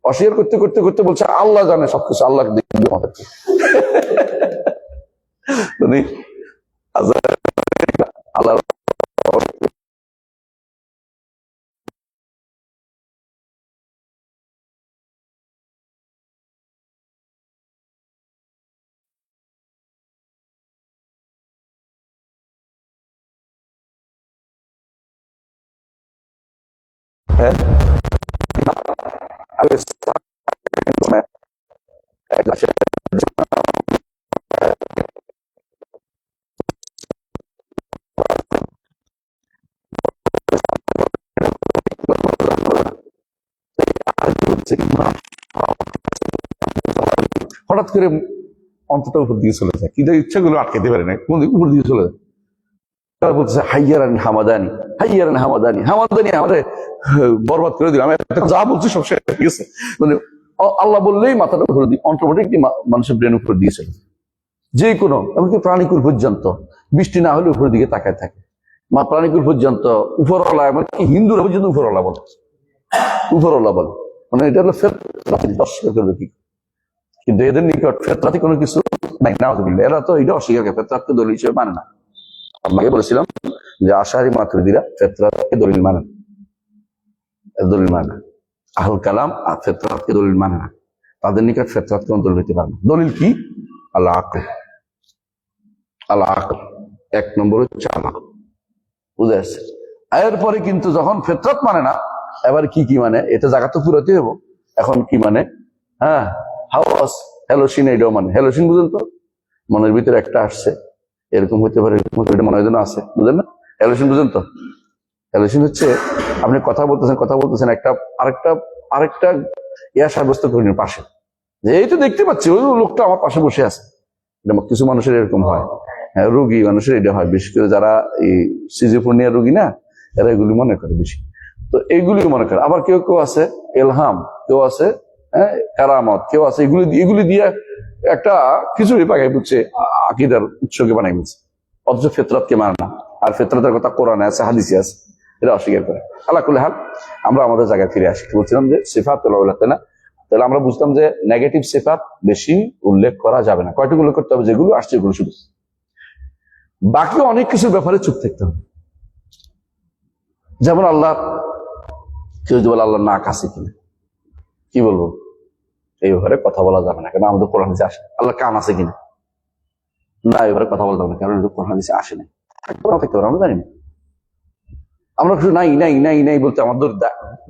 অস্বীকার করতে করতে করতে বলছে আল্লাহ জানে সবকিছু, আল্লাহ দেখবে আমাদেরকে। আল্লাহ হ্যাঁ হঠাৎ করে অন্তটা উপর দিয়ে চলে যায়, কিন্তু ইচ্ছাগুলো আটকাতে পারে না, কোন উপর দিয়ে চলে যায়। তারা বলতেছে হাইয়ারান হামাদানি, হাইয়ারান হামাদানি, হামাদানি আমাদের বরবাদ করে দিল। আমি যা বলছি সব শেষ হয়ে গেছে। মানে আল্লাহ বললেই মাথাটা উপরে দিয়ে অটোমেটিকলি মানুষের ব্রেন উপরে দিয়েছিল। যে কোনো এমনকি প্রাণীকুল পর্যন্ত বৃষ্টি না হলে উপরের দিকে তাকায় থাকে। প্রাণীকুল পর্যন্ত উপরওয়ালা, এমনকি হিন্দুরা পর্যন্ত উপরওয়ালা বলে, উপরওয়ালা বলে। মানে এটা হলো অস্বীকার করবে কি? কিন্তু এদের নিকট ফেতরাতে কোনো কিছু নাই না, এরা তো এটা অস্বীকার করে, ফেতরাতকে দলিল হিসেবে মানে না। আপনাকে বলেছিলাম যে আশারি মাতুরিদিরা ফেতরাতকে দলিল মানে না, দলিল মানে না। আহল কালাম আর ফেতরাতকে দলিল মানে না, তাদের নিকট ফেতরাত কোন দলিল হইতে পারে না। দলিল কি? আল্লাহ আকল, আল্লাহ আকল এক নম্বর হচ্ছে আল্লাহ। বুঝে আসছে? এরপরে কিন্তু যখন ফেতরাত মানে না, এবার কি কি মানে? এটা জায়গা তো পুরাতে হবো। এখন কি মানে? হ্যাঁ হাওয়াস হ্যালোসিন, এটাও মানে হ্যালোসিন। বুঝেন তো? মনের ভিতরে একটা আসছে, এরকম হতে পারে, এরকম হতে পারে, মনের জন্য আছে, বুঝলেন না? হ্যালোসিন বুঝেন তো? হ্যালোসিন হচ্ছে আপনি কথা বলতেছেন একটা আরেকটা ইয়া সাব্যস্ত করেন পাশে, যে এই তো দেখতে পাচ্ছি ওই লোকটা আমার পাশে বসে আছে। কিছু মানুষের এরকম হয়, হ্যাঁ রোগী মানুষের এটা হয়, বিশেষ করে যারা এই সিজোফ্রেনিয়া রোগী না, এরা এগুলি মনে করে বেশি। তো এইগুলি মনে করে। আবার কেউ কেউ আছে এলহাম, কেউ আছে হ্যাঁ কারামত, কেউ আছে এগুলি দিয়ে একটা খিচুড়ি পাকাই বুঝছে, আকিদার উৎসকে বানাই বুঝছে, অথচ ফেতরাতকে মানে না। আর ফেতরাতের কথা কোরআনে আছে, হাদিসে আছে, এটা অস্বীকার করে। আল্লাহ কুল্লি হাল, আমরা আমাদের জায়গায় ফিরে আসি। বলছিলাম যে সিফাত না, তাহলে আমরা বুঝলাম যে নেগেটিভ সিফাত বেশি উল্লেখ করা যাবে না। কয়টুকু উল্লেখ করতে হবে? যেগুলো আসছে এগুলো শুধু, বাকি অনেক কিছুর ব্যাপারে চুপ থাকতে হবে। যেমন আল্লাহ, কেউ যদি বলে আল্লাহ নাক আছে কিনা, কি বলবো? এই ব্যাপারে কথা বলা যাবে না, কেন আমাদের কোরআন হাদিসে আসে। আল্লাহ কান আছে কিনা, না এই ব্যাপারে কথা বলা যাবে না, কারণ কোরআন হাদিসে আসে না। থাকতে পারে আমরা জানি না। আমরা শুধু নাই নাই নাই নাই বলতে আমার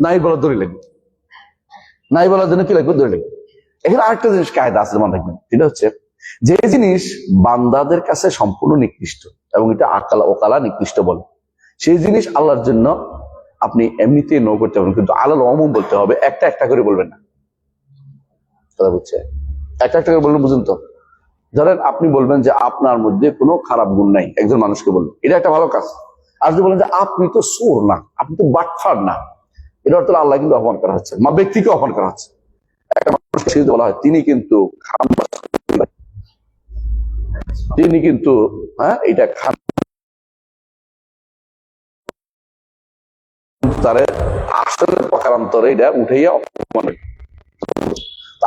নাই বলার দড়ি লাগবে, নাই বলার জন্য কি লাগবে? দড়ি লাগবে। এখানে আরেকটা জিনিস কায়দা আছে, মনে রাখবেন, সেটা হচ্ছে যে জিনিস বান্দাদের কাছে সম্পূর্ণ নিকৃষ্ট এবং এটা আকালা ওকালা নিকৃষ্ট বলে, সেই জিনিস আল্লাহর জন্য আপনি এমনিতে নো করতে পারবেন, কিন্তু আল্লাহর অমুম বলতে হবে, একটা একটা করে বলবেন না। কথা বুঝছে? একটা একটা করে বলবেন, বুঝুন তো। ধরেন আপনি বলবেন যে আপনার মধ্যে কোনো খারাপ গুণ নাই, একজন মানুষকে বলবেন, এটা একটা ভালো কাজ। আর যদি বলেন যে আপনি তো চোর না, আপনি তো বাটফার না, এটা অর্থ আল্লাহ কিন্তু অপমান করা হচ্ছে, মা ব্যক্তিকে অপমান করা হচ্ছে। একটা মানুষকে বলা হয় তিনি কিন্তু তিনি কিন্তু এটা খান, তারে আসলে প্রকারান্তরে এটা উঠাইয়া অপমান।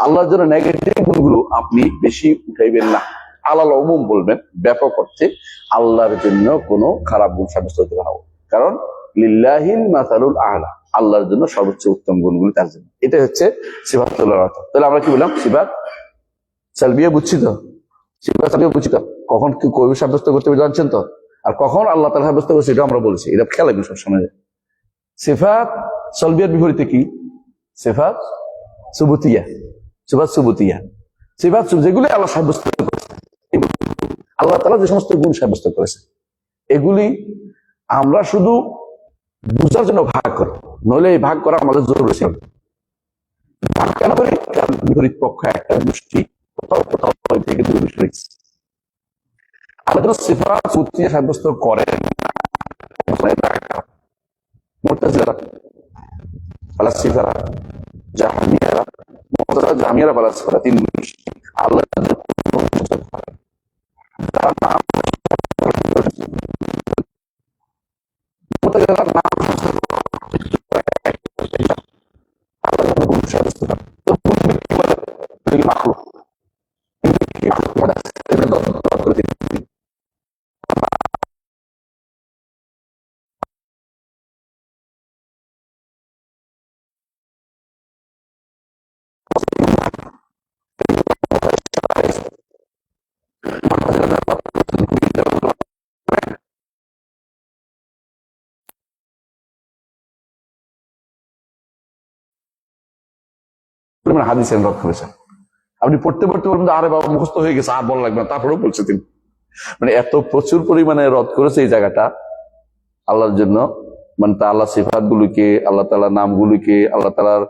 আল্লাহর জন্য নেগেটিভ গুণগুলো আপনি বেশি উঠাইবেন না, আল্লাহ উমুম বলবেন, ব্যাপক অর্থে আল্লাহর জন্য কোনো খারাপ গুণ সাব্যস্ত হতে পারবো, কারণ লিল্লাহিল মাসালুল আলা, আল্লাহর জন্য সর্বোচ্চ উত্তম গুণগুলি তার জন্য। এটা হচ্ছে সিফাতুল্লাহর অর্থ। তাহলে আমরা কি বললাম? সিফাত সালবিয়া বুঝছি তো, সিফাত সালবিয়া বুঝছি তো, কখন কি কবি সাব্যস্ত করতে জানছেন তো, আর কখন আল্লাহ তাআলা সাব্যস্ত করছে এটা আমরা বলছি, এটা খেয়াল রাখবেন সবসময়। সিফাত সালবিয়ার বিপরীতে কি? সিফাত সুবুতিয়া, সিফাত সুবুতিয়া, সিফাত যেগুলি আল্লাহ সাব্যস্ত করেছে, আল্লাহ তাআলা যে সমস্ত গুণ সাব্যস্ত করেছে, এগুলি আমরা শুধু বুঝার জন্য ভাগ করি, নইলে এই ভাগ করা আমাদের জরুরি ছিল। ভাগ কেন করি? কারণ বিপরীত পক্ষ একটা গোষ্ঠী কোথাও কোথাও থেকে দুর্বৃত্ত আল্লাহ তাআলা সিফাত সুবুতিয়া সাব্যস্ত করেন। মুতাজিলা, ফালাসফারা, জাহমিয়ারা, মুতাজিলা, জাহমিয়ারা, ফালাসফারা, তিন গোষ্ঠী আল্লাহ হাদিসের রদ করেছেন। আপনি পড়তে পড়তে বলবেন আরে বাবা মুখস্থ হয়ে গেছে, আর বলা লাগবে না, তারপরেও বলছে তিনি, মানে এত প্রচুর পরিমাণে রদ করেছে এই জায়গাটা আল্লাহর জন্য, মানে তা আল্লাহ সিফাত গুলিকে, আল্লাহ তাআলার নামগুলিকে, আল্লাহ তাআলার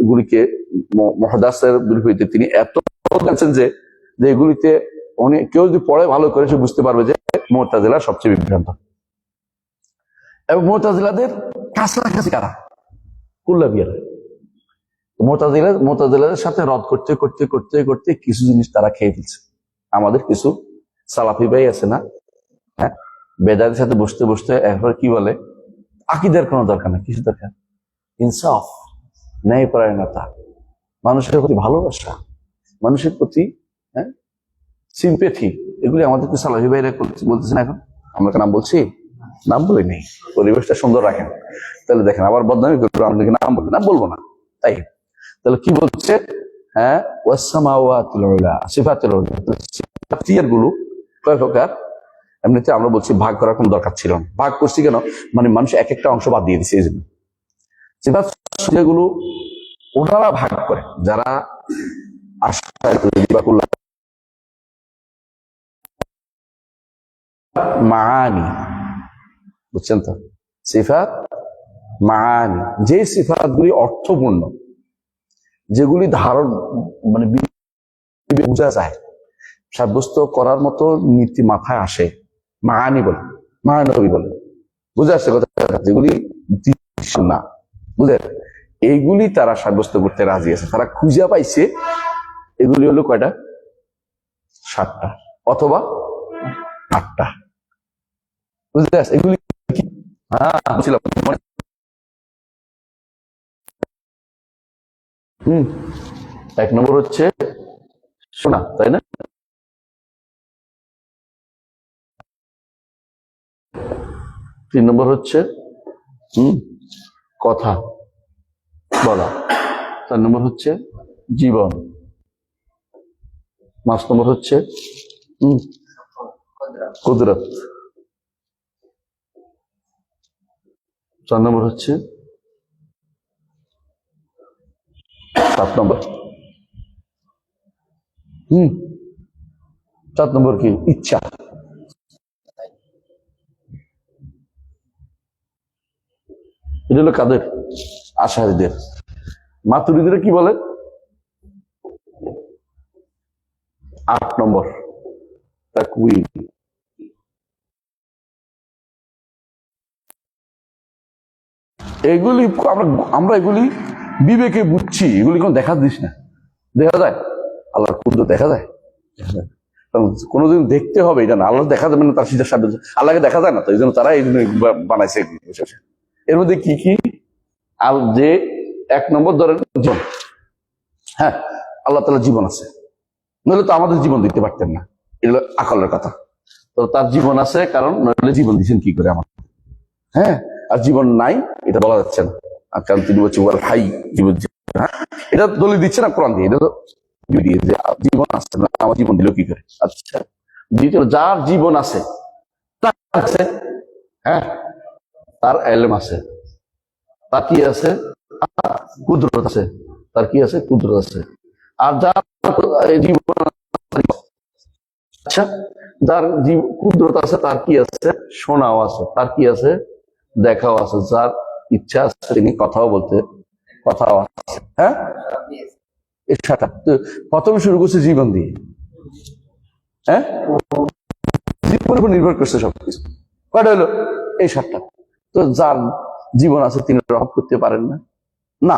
এগুলিকে মুহদাসের বিপরীতে তিনি এত জানছেন যে এগুলিতে উনি কেউ যদি পড়ে ভালো করে সে বুঝতে পারবে যে মুতাজিলা সবচেয়ে বিভ্রান্ত। এবং মুতাজিলাদের কাছাকাছি কারা? কুল্লাবিয়ারা। মুতাজিলাদের সাথে রদ করতে করতে করতে করতে কিছু জিনিস তারা খেয়ে ফেলছে। আমাদের কিছু সালাফি ভাই আছে না, হ্যাঁ, বেদাতের সাথে বসতে বসতে এখন কি বলে, আকীদার কোনো দরকার নেই, কিছু দরকার ইনসাফ, ন্যায়পরায়ণতা, মানুষের প্রতি ভালোবাসা, মানুষের প্রতি সিম্পেথি, এগুলি আমাদের কিছু সালাফি ভাইরা বলতেছেন। এখন আমরা নাম বলছি, নাম বলি নেই, পরিবেশটা সুন্দর রাখেন। তাহলে দেখেন আবার বদনামি করবো, আপনাকে নাম বলি না, বলবো না, তাই। তাহলে কি বলছে? হ্যাঁ, ওয়াসসামাওয়াতুল উলা, সিফাতুল উলা, সিফাতিয়ার গুলো কয় প্রকার? এমনিতে আমরা বলছি ভাগ করার কোনো দরকার ছিল না, ভাগ করছি কেন, মানে মানুষ এক একটা অংশ বাদ দিয়ে দিচ্ছে, এই জন্য সিফাতগুলো ওনারা ভাগ করে, যারা মাআনি, বুঝছেন তো? সিফাত মাআনি, যে সিফাতগুলি অর্থপূর্ণ, যেগুলি ধারণ মানে বোঝা যায়, সাব্যস্ত করার মতো নীতি মাথায় আসে, মাআনি বলে, মাআনবী বলে, বুঝে আসছে কথা? যেগুলি না বুঝে, এইগুলি তারা সাব্যস্ত করতে রাজি আছে, তারা খুঁজে পাইছে। এগুলি হলো কয়টা? 7টা অথবা 8টা, বুঝতে আসছে? এগুলি এক নম্বর হচ্ছে শোনা, তাই না? 3 নম্বর হচ্ছে কথা বলা, 4 নম্বর হচ্ছে জীবন, 5 নম্বর হচ্ছে কুদরত, 4 নম্বর হচ্ছে 7 নম্বর 7 নম্বর কি? ইচ্ছা। এটা হলো কাদের? আশারীদের। মাতুরিদের কি বলে? 8 নম্বর তাকওয়িল। এগুলি আমরা এগুলি বিবেকে বুঝছি, এগুলি কোনো দেখা দিস না। দেখা যায় আল্লাহর কুদরত? দেখা যায়? কোনোদিন দেখতে হবে এটা না, আল্লাহ দেখা যাবে না, তার সিধা সাধ্য আল্লাহকে দেখা যায় না, তো এই জন্য তারা এই জন্য বানাইছে। এর মধ্যে কি কি? আর যে 1 নম্বর ধরেন জীবন। হ্যাঁ, আল্লাহ তাআলা জীবন আছে, নইলে তো আমাদের জীবন দিতে পারতেন না। এগুলো আকলের কথা। তো তার জীবন আছে, কারণ নইলে জীবন দিচ্ছেন কি করে আমার? হ্যাঁ, আর জীবন নাই এটা বলা যাচ্ছে না, কারণ তিনি বলছে ওয়াল হাই, জীবন। হ্যাঁ, এটা দলিল দিচ্ছে না কোরআন দিয়ে, এটা তো দিয়ে যে জীবন আছে না, আমার জীবন দিল কি করে? আচ্ছা, দ্বিতীয়, যার জীবন আছে তার আছে, হ্যাঁ, তার এলেম আছে, তার কি আছে? কুদরত আছে, তার কি আছে? কুদরত আছে। আর যার জীবন, আচ্ছা, যার কুদরত আছে তার কি আছে? শোনাও আছে, তার কি আছে? দেখাও আছে। যার ইচ্ছা আছে তিনি কথাও আছে। হ্যাঁ, এই 7টা প্রথমে শুরু করছে জীবন দিয়ে। হ্যাঁ, জীবনের উপর নির্ভর করছে সবকিছু। কয়টা হলো? এই 7টা। তো যার জীবন আছে তিনি রহমত করতে পারেন না? না,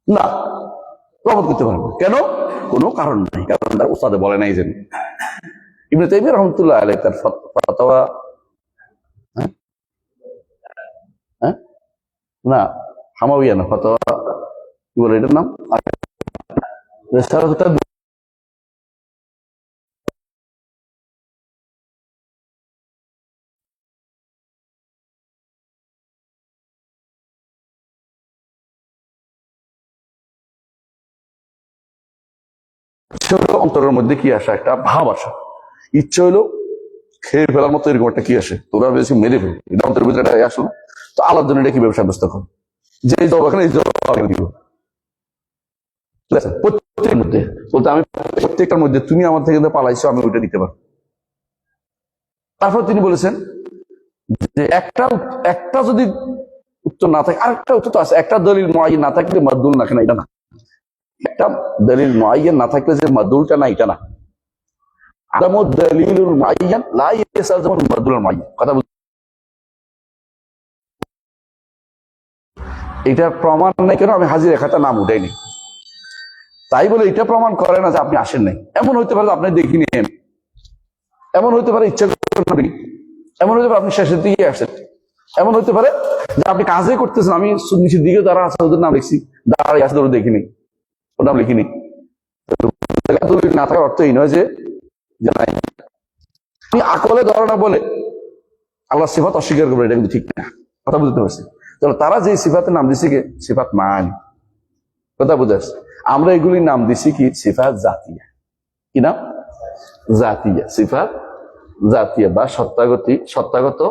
না, রহমত করতে পারেন না। কেন? কোনো কারণ নাই, কারণ তার উস্তাদে বলে নাই। যে ইবনে তাইমিয়া রাহমাতুল্লাহ আলাইহি তার ফাতাওয়া, হ্যাঁ, না, হামাউইয়া না, ফাতাওয়া কি বলে এটার নাম? অন্তরের মধ্যে কি আসে? একটা ভাব আসে, ইচ্ছা হইলো খেয়ে ফেলার মতো, এরকম একটা কি আসে, তোরা বেশি মেরে ফেল, এটা অন্তরের ভিতরে একটা আসলো। তো আল্লাহর জন্য এটা কিভাবে সাব্যস্ত কর? যে জবাব এখানে, এই জবাব দিব প্রত্যেকের মধ্যে, বলতে আমি প্রত্যেকটার মধ্যে তুমি আমার থেকে পালাইছো, আমি ওইটা দিতে পারবো। তারপর তিনি বলেছেন যে একটা যদি উত্তর না থাকে, আরেকটা উত্তর তো আছে। একটা দলিল মুআয়্যান না থাকলে মাদলুল না, কেন এটা না। একটা দলিল মুআয়্যান না থাকলে যে মাদলুলটা না, এটা না। আদামু দলিলুল মুআয়্যান লা ইয়ালজামুল মাদলুল মুআয়্যান। কথা বুঝছেন? এটা প্রমাণ নাই কেন আমি হাজির খাতা নাম উঠাইনি, তাই বলে এটা প্রমাণ করে না যে আপনি আসেন নাই। এমন হইতে পারে আপনি দেখিনি, এমন হইতে পারে ইচ্ছা করে, এমন হইতে পারে আপনি শেষের দিকে আসেন, এমন হইতে পারে যে আপনি কাজে করতেছেন, আমি নিচের দিকে যারা আছে ওদের নাম লিখছি, দাঁড়াই আছে ওদের দেখিনি, ওর নাম লিখিনি। না থাকার অর্থ এই নয় যে নাই। তুমি আকলে ধরো না বলে আল্লাহ সিফাত অস্বীকার করবে, এটা কিন্তু ঠিক না। কথা বুঝতে পারছি? তাহলে তারা যে সিফাতের নাম দিচ্ছে কি? সিফাত মান। কথা বুঝতে পারছি? আমরা এগুলির নাম দিছি কি? সিফাত জাতিয়া। কি নাম? জাতিয়া, সিফাত জাতিয়া বা সত্তাগত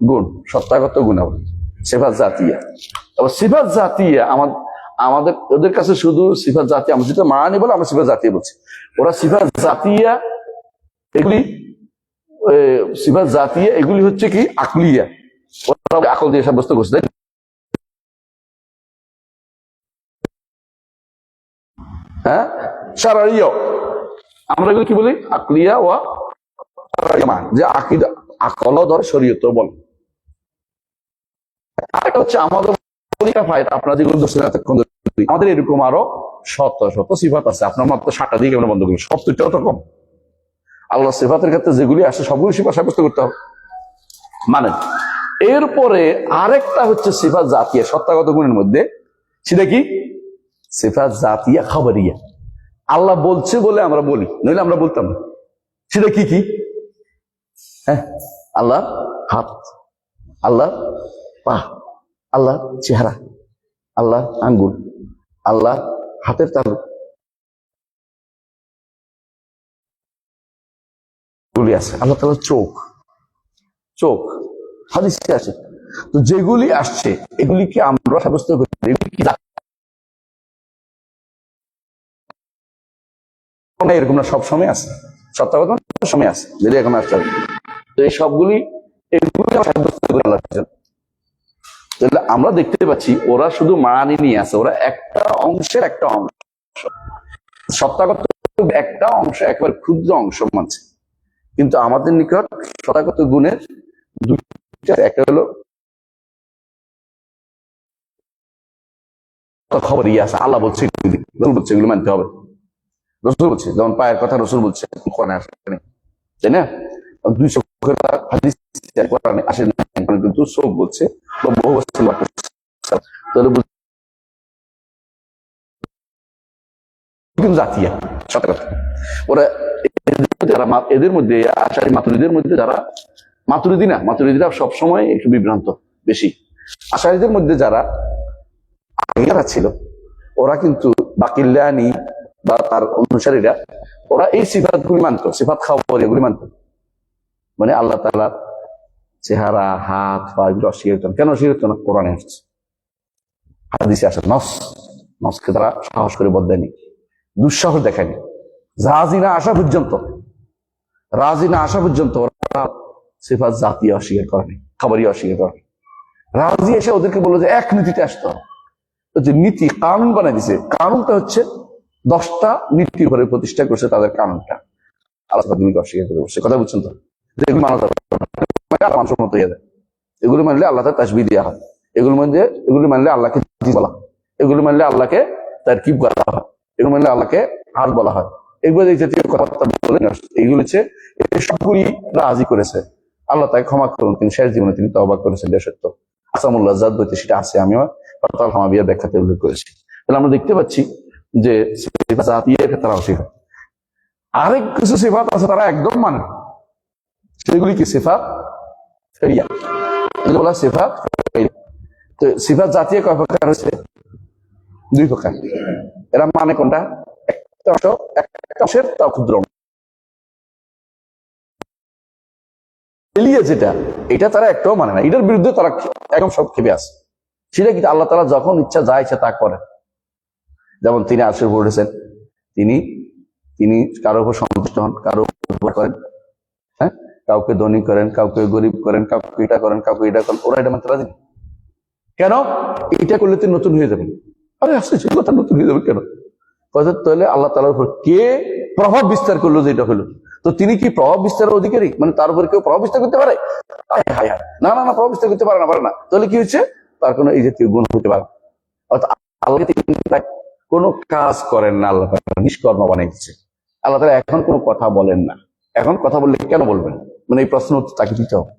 গুণ, সত্তাগত গুণাবলী, সিফাত জাতিয়া। আবার সিফাত জাতিয়া আমাদের ওদের কাছে শুধু সিফাত জাতিয়া, আমরা যেটা মানি বলে আমরা সিফাত জাতিয়া বলছি। ওরা সিফাত জাতিয়া এগুলি, সিফাত জাতিয়া এগুলি হচ্ছে কি? আকলিয়া। ওরা আকল দিয়ে সাব্যস্ত করছে, তাই? হ্যাঁ, শারঈয় আমরা এগুলো কি বলি? আকলিয়া ওয়া শারঈয়া, যে আকীদা আকল ধর শরীয়ত বল। এটা হচ্ছে আমাদের পরীক্ষা ফায়দা। আপনারা যেগুলো দোষের আমাদের এরকম আরো শত শত সিফাত আছে। আপনার মাত্র 7টা দিকে আমরা বন্ধ করি, 70টা তো কম। আল্লাহ সিফাতের ক্ষেত্রে যেগুলি আসে সবগুলি সিফাত সাব্যস্ত করতে হবে, মানেন। এরপরে আরেকটা হচ্ছে সিফাত জাতিয়া, সত্তাগত গুণের মধ্যে। সেটা কি? সিফাত জাতিয়া খাবারিয়া। আল্লাহ বলছে বলে আমরা বলি, নইলে আমরা বলতাম না। সেটা কি কি? হ্যাঁ, আল্লাহ হাত, আল্লাহ পা, আল্লাহ চেহারা, আল্লাহ আঙ্গুল, আল্লাহ হাতের তালু গুলি আছে, আল্লাহ তাআলা চোখ, হাদিসে আছে তো যেগুলি আসছে এগুলিকে আমরা সাব্যস্ত করি এগুলি কি এরকম না, সব সময় আছে, সত্যাগত সময় আছে, যদি এখন আসতে হবে। তো এই সবগুলি এগুলি সাব্যস্ত করে আল্লাহ। তাহলে আমরা দেখতে পাচ্ছি ওরা শুধু মানি নিয়ে আছে, ওরা একটা অংশের একটা অংশ, সত্যাগত একটা অংশ, একবার ক্ষুদ্র অংশ মানছে। কিন্তু আমাদের নিকট সত্যাগত গুণের দুইটা, একটা হলো খবর ইয়ে আছে, আল্লাহ বলছে রসুল বলছে এগুলো মানতে হবে। রসুল বলছে, যেমন পায়ের কথা রসুল বলছে, কোরআনে আসে, তাই না? 200 হাদিস কোরআনে আসে না, কিন্তু সব বলছে বা বহু বছর তাহলে কিন্তু জাতীয় সত্যাগত। ওরা এদের মধ্যে আশারি মাতুরিদের মধ্যে যারা মাতুরিদিরা সবসময় একটু বিভ্রান্ত বেশি। আশারিদের মধ্যে যারা আগেরা ছিল ওরা কিন্তু বাকিল্লানি বা তার অনুসারীরা ওরা এই সিফাত গুলি মানত, সিফাত খাওয়া এগুলি মানত। মানে আল্লাহ তাআলা চেহারা, হাত, পা এগুলো অস্বীকার করতেন। কেন অস্বীকার করতেন? কোরআনে আসছে, হাদিসে আসে। নসকে তারা সাহস করে বদলায়নি, দুঃসাহস দেখায়নি। রাজি না আসা পর্যন্ত ওরা সিফাত জাতীয় অস্বীকার করেনি, খাবারই অস্বীকার করেনি। রাজি এসে ওদেরকে বললো যে এক নীতিতে আসতে হবে। যে নীতি কানুন বানাই দিছে, কানুনটা হচ্ছে 10টা নীতির উপরে প্রতিষ্ঠা করছে তাদের কানুনটা। আল্লাহ অস্বীকার করে বসছে, কথা বুঝছেন তো? এগুলো মানা যাবে না, মানুষের মতো হয়ে যায়। এগুলো মানলে আল্লাহ তার তাসবিহ দেওয়া হয়, এগুলো মানলে আল্লাহকে বলা হয়, এগুলো মানলে আল্লাহকে তারকিব করা হয়, এগুলো মানলে আল্লাহকে হাত বলা হয়। এগুলো এই জাতীয় কথাবার্তা বলে এইগুলো হচ্ছে সবগুলি রাজি করেছে। আল্লাহ তাকে ক্ষমা করুন, তিনি শেষ জীবনে তিনি তওবা করেছেন, সত্য আসামুল্লাহ জাদ বইতে সেটা আছে, আমিও ফাতাল হামাবিয়ার ব্যাখ্যাতে উল্লেখ করেছি। তাহলে আমরা দেখতে পাচ্ছি যে সিফাত জাতীয় তারা অস্বীকার। আরেক কিছু সিফাত আছে তারা একদম মানে, সেগুলি কি? সিফাত ফেরিয়া, বলা সিফাত ফেরিয়া। তো সিফাত জাতীয় কয় প্রকার হচ্ছে? 2 প্রকার। এরা মানে কোনটা? একটা অংশের তা ক্ষুদ্র ফেলিয়া যেটা, এটা তারা একটাও মানে না, এটার বিরুদ্ধে তারা একদম সব খেপে আছে। সেটা কিন্তু আল্লাহ তাআলা যখন ইচ্ছা যা ইচ্ছা তা করেন। যেমন তিনি আরশের উপর উঠেছেন, তিনি কারো উপর সন্তুষ্ট হন, কারো উপর করেন, হ্যাঁ, কাউকে ধনী করেন, কাউকে গরিব করেন, কাউকে এটা করেন, কাউকে এটা করেন। ওরা এটা মানতে রাজি না। কেন? এটা করলে তো নতুন হয়ে যাবে। আরে আসলে কথা নতুন হয়ে যাবে কেন? তাহলে আল্লাহ তাআলার উপর কে প্রভাব বিস্তার করলো যে এটা হলো? তো তিনি কি প্রভাব বিস্তারের অধিকারী? মানে তার উপর কেউ প্রভাব বিস্তার করতে পারে? না, প্রভাব বিস্তার করতে পারে না। তাহলে কি হচ্ছে? তার কোনো এই জাতীয় গুণ হতে পারে। অর্থাৎ আল্লাহ কোন কাজ করেন না, আল্লাহ নিষ্কর্ম বানিয়ে দিচ্ছে। আল্লাহ তাআলা এখন কোনো কথা বলেন না। এখন কথা বললে কেন বলবেন? মানে এই প্রশ্ন তাকে দিতে হবে।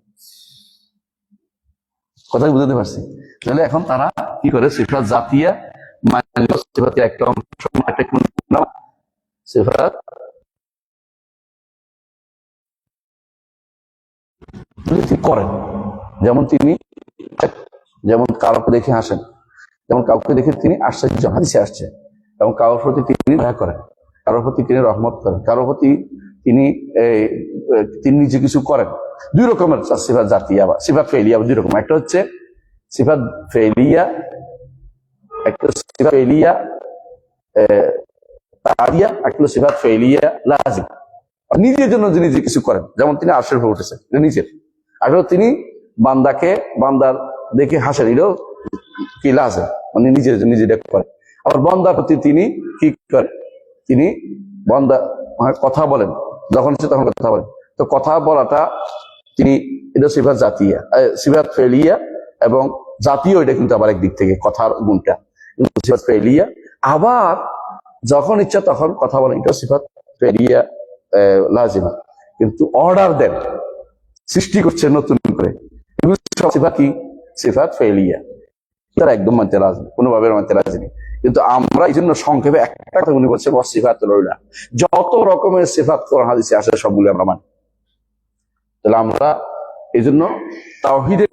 কথা বুঝতে পারছি? তাহলে এখন তারা কি করে? সিফাত জাতিয়া সিফাতের একটা অংশ, সিফাত করেন। যেমন কাউকে দেখে হাসেন, যেমন কাউকে দেখে তিনি আশ্চর্য, হাদিসে আসছে। এবং কারোর প্রতি তিনি দয়া করেন, কারোর প্রতি তিনি রহমত করেন, কারোর প্রতি তিনি নিজে কিছু করেন। 2 রকমের সিফাত জাতিয়া বা সিফাত ফেলিয়া, 2 রকম। একটা হচ্ছে সিফাত ফেলিয়া, একটা সিফাত ফেলিয়া তারিয়া, একটা সিফাত ফেলিয়া লাজিম। নিজের জন্য যিনি যে কিছু করেন, যেমন তিনি আরশের উপর উঠেছেন, নিজের। আর তিনি বান্দার দেখে হাসেন, এটাও কি লাজিম, মানে নিজে করেন। আবার বান্দার প্রতি তিনি কি করেন? তিনি বান্দা কথা বলেন, যখন ইচ্ছে তখন কথা বলেন। তো কথা বলাটা তিনি, এটা সিফাত জাতিয়া, সিফাত ফেলিয়া এবং জাতীয়। এটা কিন্তু আবার একদিক থেকে কথার গুণটা সিফাত ফেলিয়া। আবার যখন ইচ্ছা তখন কথা বলেন, এটা সিফাত ফেলিয়া লাজিমা। কিন্তু অর্ডার দেন, সৃষ্টি করছে নতুন করে, এগুলো সব সিফাত কি? সিফাত ফেলিয়া। তারা একদম মানতে রাজি, কোনোভাবে মানতে রাজি নেই। কিন্তু আমরা এই জন্য সংক্ষেপে একটা কথা উনি বলছে, সিফাতুল উলা, যত রকমের সিফাত কোরআন হাদিসে আসে সবগুলো আমরা মানি। তাহলে আমরা এই জন্য তাওহীদের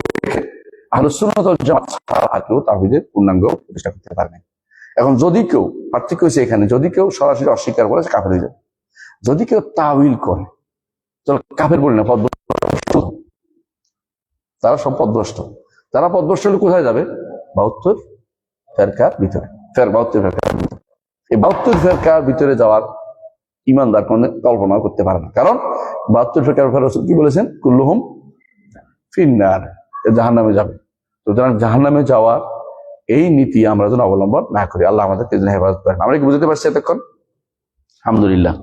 আহলুস সুন্নাহ ওয়াল জামাত ছাড়া কেউ তাওহীদের পূর্ণাঙ্গ প্রতিষ্ঠা করতে পারে না। এখন যদি কেউ, পার্থক্য হচ্ছে এখানে, যদি কেউ সরাসরি অস্বীকার করে কাফের হয়ে যাবে। যদি কেউ তাওয়িল করে, চলো কাফের বলি না, পথভ্রষ্ট, তারা সব পথভ্রষ্ট। যারা পথভ্রষ্ট হলে কোথায় যাবে? 72 ফেরকার ভিতরে। 72 ফেরকার ভিতরে। এই 72 ফেরকার ভিতরে যাওয়ার ইমানদার কোনো কল্পনা করতে পারে না। কারণ 72 ফেরকার রাসূল কি বলেছেন? কুল্লুহুম ফিন্নার, জাহান্নামে যাবে। সুতরাং জাহান্নামে যাওয়ার এই নীতি আমরা যেন অবলম্বন না করি। আল্লাহ আমাদেরকে যেন হেফাজত করেন। আমরা কি বুঝতে পারছি এতক্ষণ? আলহামদুলিল্লাহ।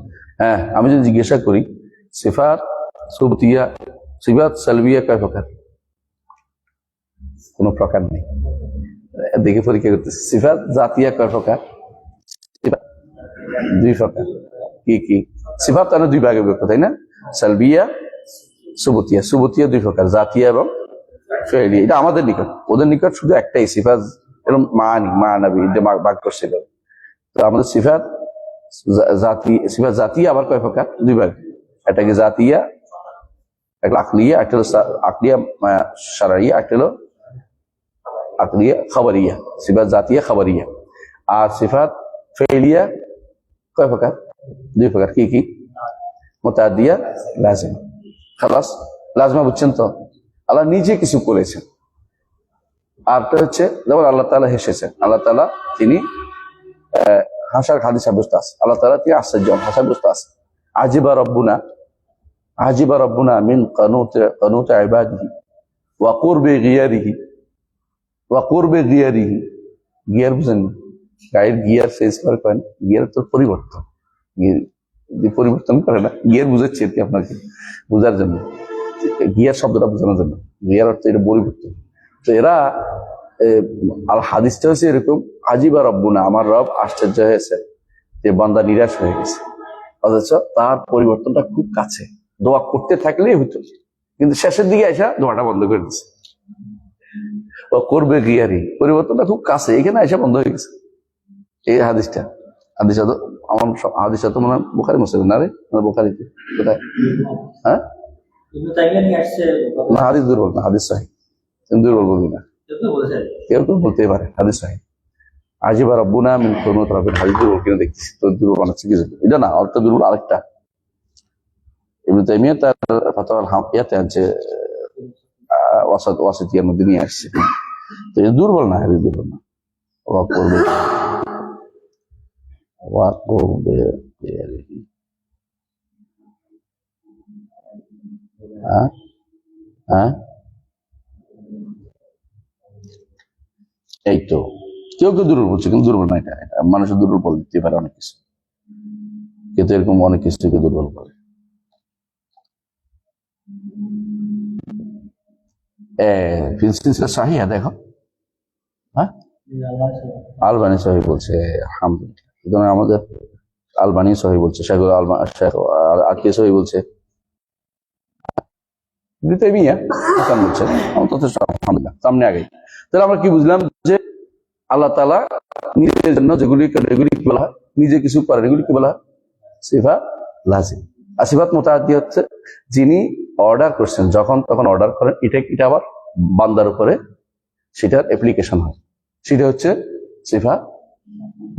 হ্যাঁ, আমি যদি জিজ্ঞাসা করি সিফাত সুবতিয়া, সিফাত সালবিয়া কয় প্রকার? কোন প্রকার নেই। দেখে পরীক্ষা করতেছি। সিফাত জাতিয়া কয় প্রকার? 2 প্রকার। কি কি? সিফাত তাহলে 2 ভাগে বিভক্ত, তাই না? সালবিয়া, সুবতিয়া। সুবতিয়া 2 প্রকার, জাতিয়া এবং ফেইলি। এটা আমাদের নিকট, ওদের নিকট শুধু একটাই সিফাত, এরকম মানাবি ভাগ করছিল। তো আমাদের সিফাত সিফাত জাতিয়া আবার কয় প্রকার? 2 ভাগ। একটা কি জাতিয়া, একটা আকলিয়া, একটা হলো আকলিয়া শারঈয়া, একটা হলো আকলিয়া খাবারিয়া। সিফাত জাতিয়া খাবারিয়া। আর সিফাত ফেইলিয়া কয় প্রকার? 2 প্রকার। কি কি? মুতাআদ্দিয়া, লাজিম। খালাস, লাজমা বুঝছেন তো? আল্লাহ নিজে কিছু করেছেন। আরটা হচ্ছে যেমন আল্লাহ তাআলা হেসেছেন। আল্লাহ তাআলা তিনি হাসার হাদিস সাব্যস্ত আছে। আল্লাহ তাআলা তিনি আশ্চর্য সাব্যস্ত আছে। আজিবা রব্বুনা মিন কানুত ইবাদিহি ওয়া কুরবি গিয়ারিহি। গিয়ার বুঝেন? গাড়ির গিয়ার চেঞ্জ করে করেন, গিয়ার তো পরিবর্তন, পরিবর্তন করে না। গিয়ার বুঝাচ্ছি আর কি আপনাকে বোঝার জন্য, গিয়ার শব্দটা বোঝানোর জন্য। গিয়ার অর্থ এটা পরিবর্তন। তো এরা আল হাদিসটা হচ্ছে এরকম, আজিবা রব্বুনা, আমার রব আশ্চর্য হয়েছে যে বান্দা নিরাশ হয়ে গেছে, অথচ তার পরিবর্তনটা খুব কাছে। দোয়া করতে থাকলেই হইতো, কিন্তু শেষের দিকে এসে দোয়াটা বন্ধ করে দিচ্ছে। ও করবে গিয়ারি, পরিবর্তনটা খুব কাছে, এখানে এসে বন্ধ হয়ে গেছে। এই হাদিসটা আমার হাদিসটা তো মনে হয় বুখারী মুসলিম না রে, বুখারীতে কোথায়? হ্যাঁ, না হাদিস দুর্বল না, হাদিস সহিহ। দুর্বল বলবি না, কেউ তো বলতেই পারে হাদিস সহিহ। আজিবা রব্বুনা মিন কুনুত রাব্বিল, হাদিস দুর্বল কিনা দেখছি তো, দুর্বল বানাচ্ছে কিছু। এটা না, অর্থ দুর্বল আরেকটা। ইবনে তাইমিয়া তার ফাতাওয়াল হামিয়াতে আছে ওয়াসিতিয়ার মধ্যে নিয়ে আসছে। তো এটা দুর্বল না, হাদিস দুর্বল না। এই তো কেউ কেউ দুর্বল বলছে, কিন্তু দুর্বল না। এটা মানুষের দুর্বল বল দিতে পারে অনেক কিছু, কিন্তু এরকম অনেক কিছু দুর্বল বলে। সাহিহা দেখো, হ্যাঁ, আলবানী সহিহ বলছে। আলহামদুলিল্লাহ, আমাদের আলবানী সহিহ বলছে, শেখ আকিয়া সহিহ বলছে, বলছে যথেষ্ট। আলহামদুলিল্লাহ, সামনে আগে। তাহলে আমরা কি বুঝলাম? যে আল্লাহ তাআলা নিজের জন্য যেগুলি কি বলা হয়, নিজে কিছু করেন, এগুলি কি বলা হয়? সিফাত লাজিম। আর সিফাত মুতাআদ্দিয়া হচ্ছে যিনি অর্ডার করছেন, যখন তখন অর্ডার করেন, এটা আবার বান্দার উপরে সেটার অ্যাপ্লিকেশন হয়, সেটা হচ্ছে সিফাত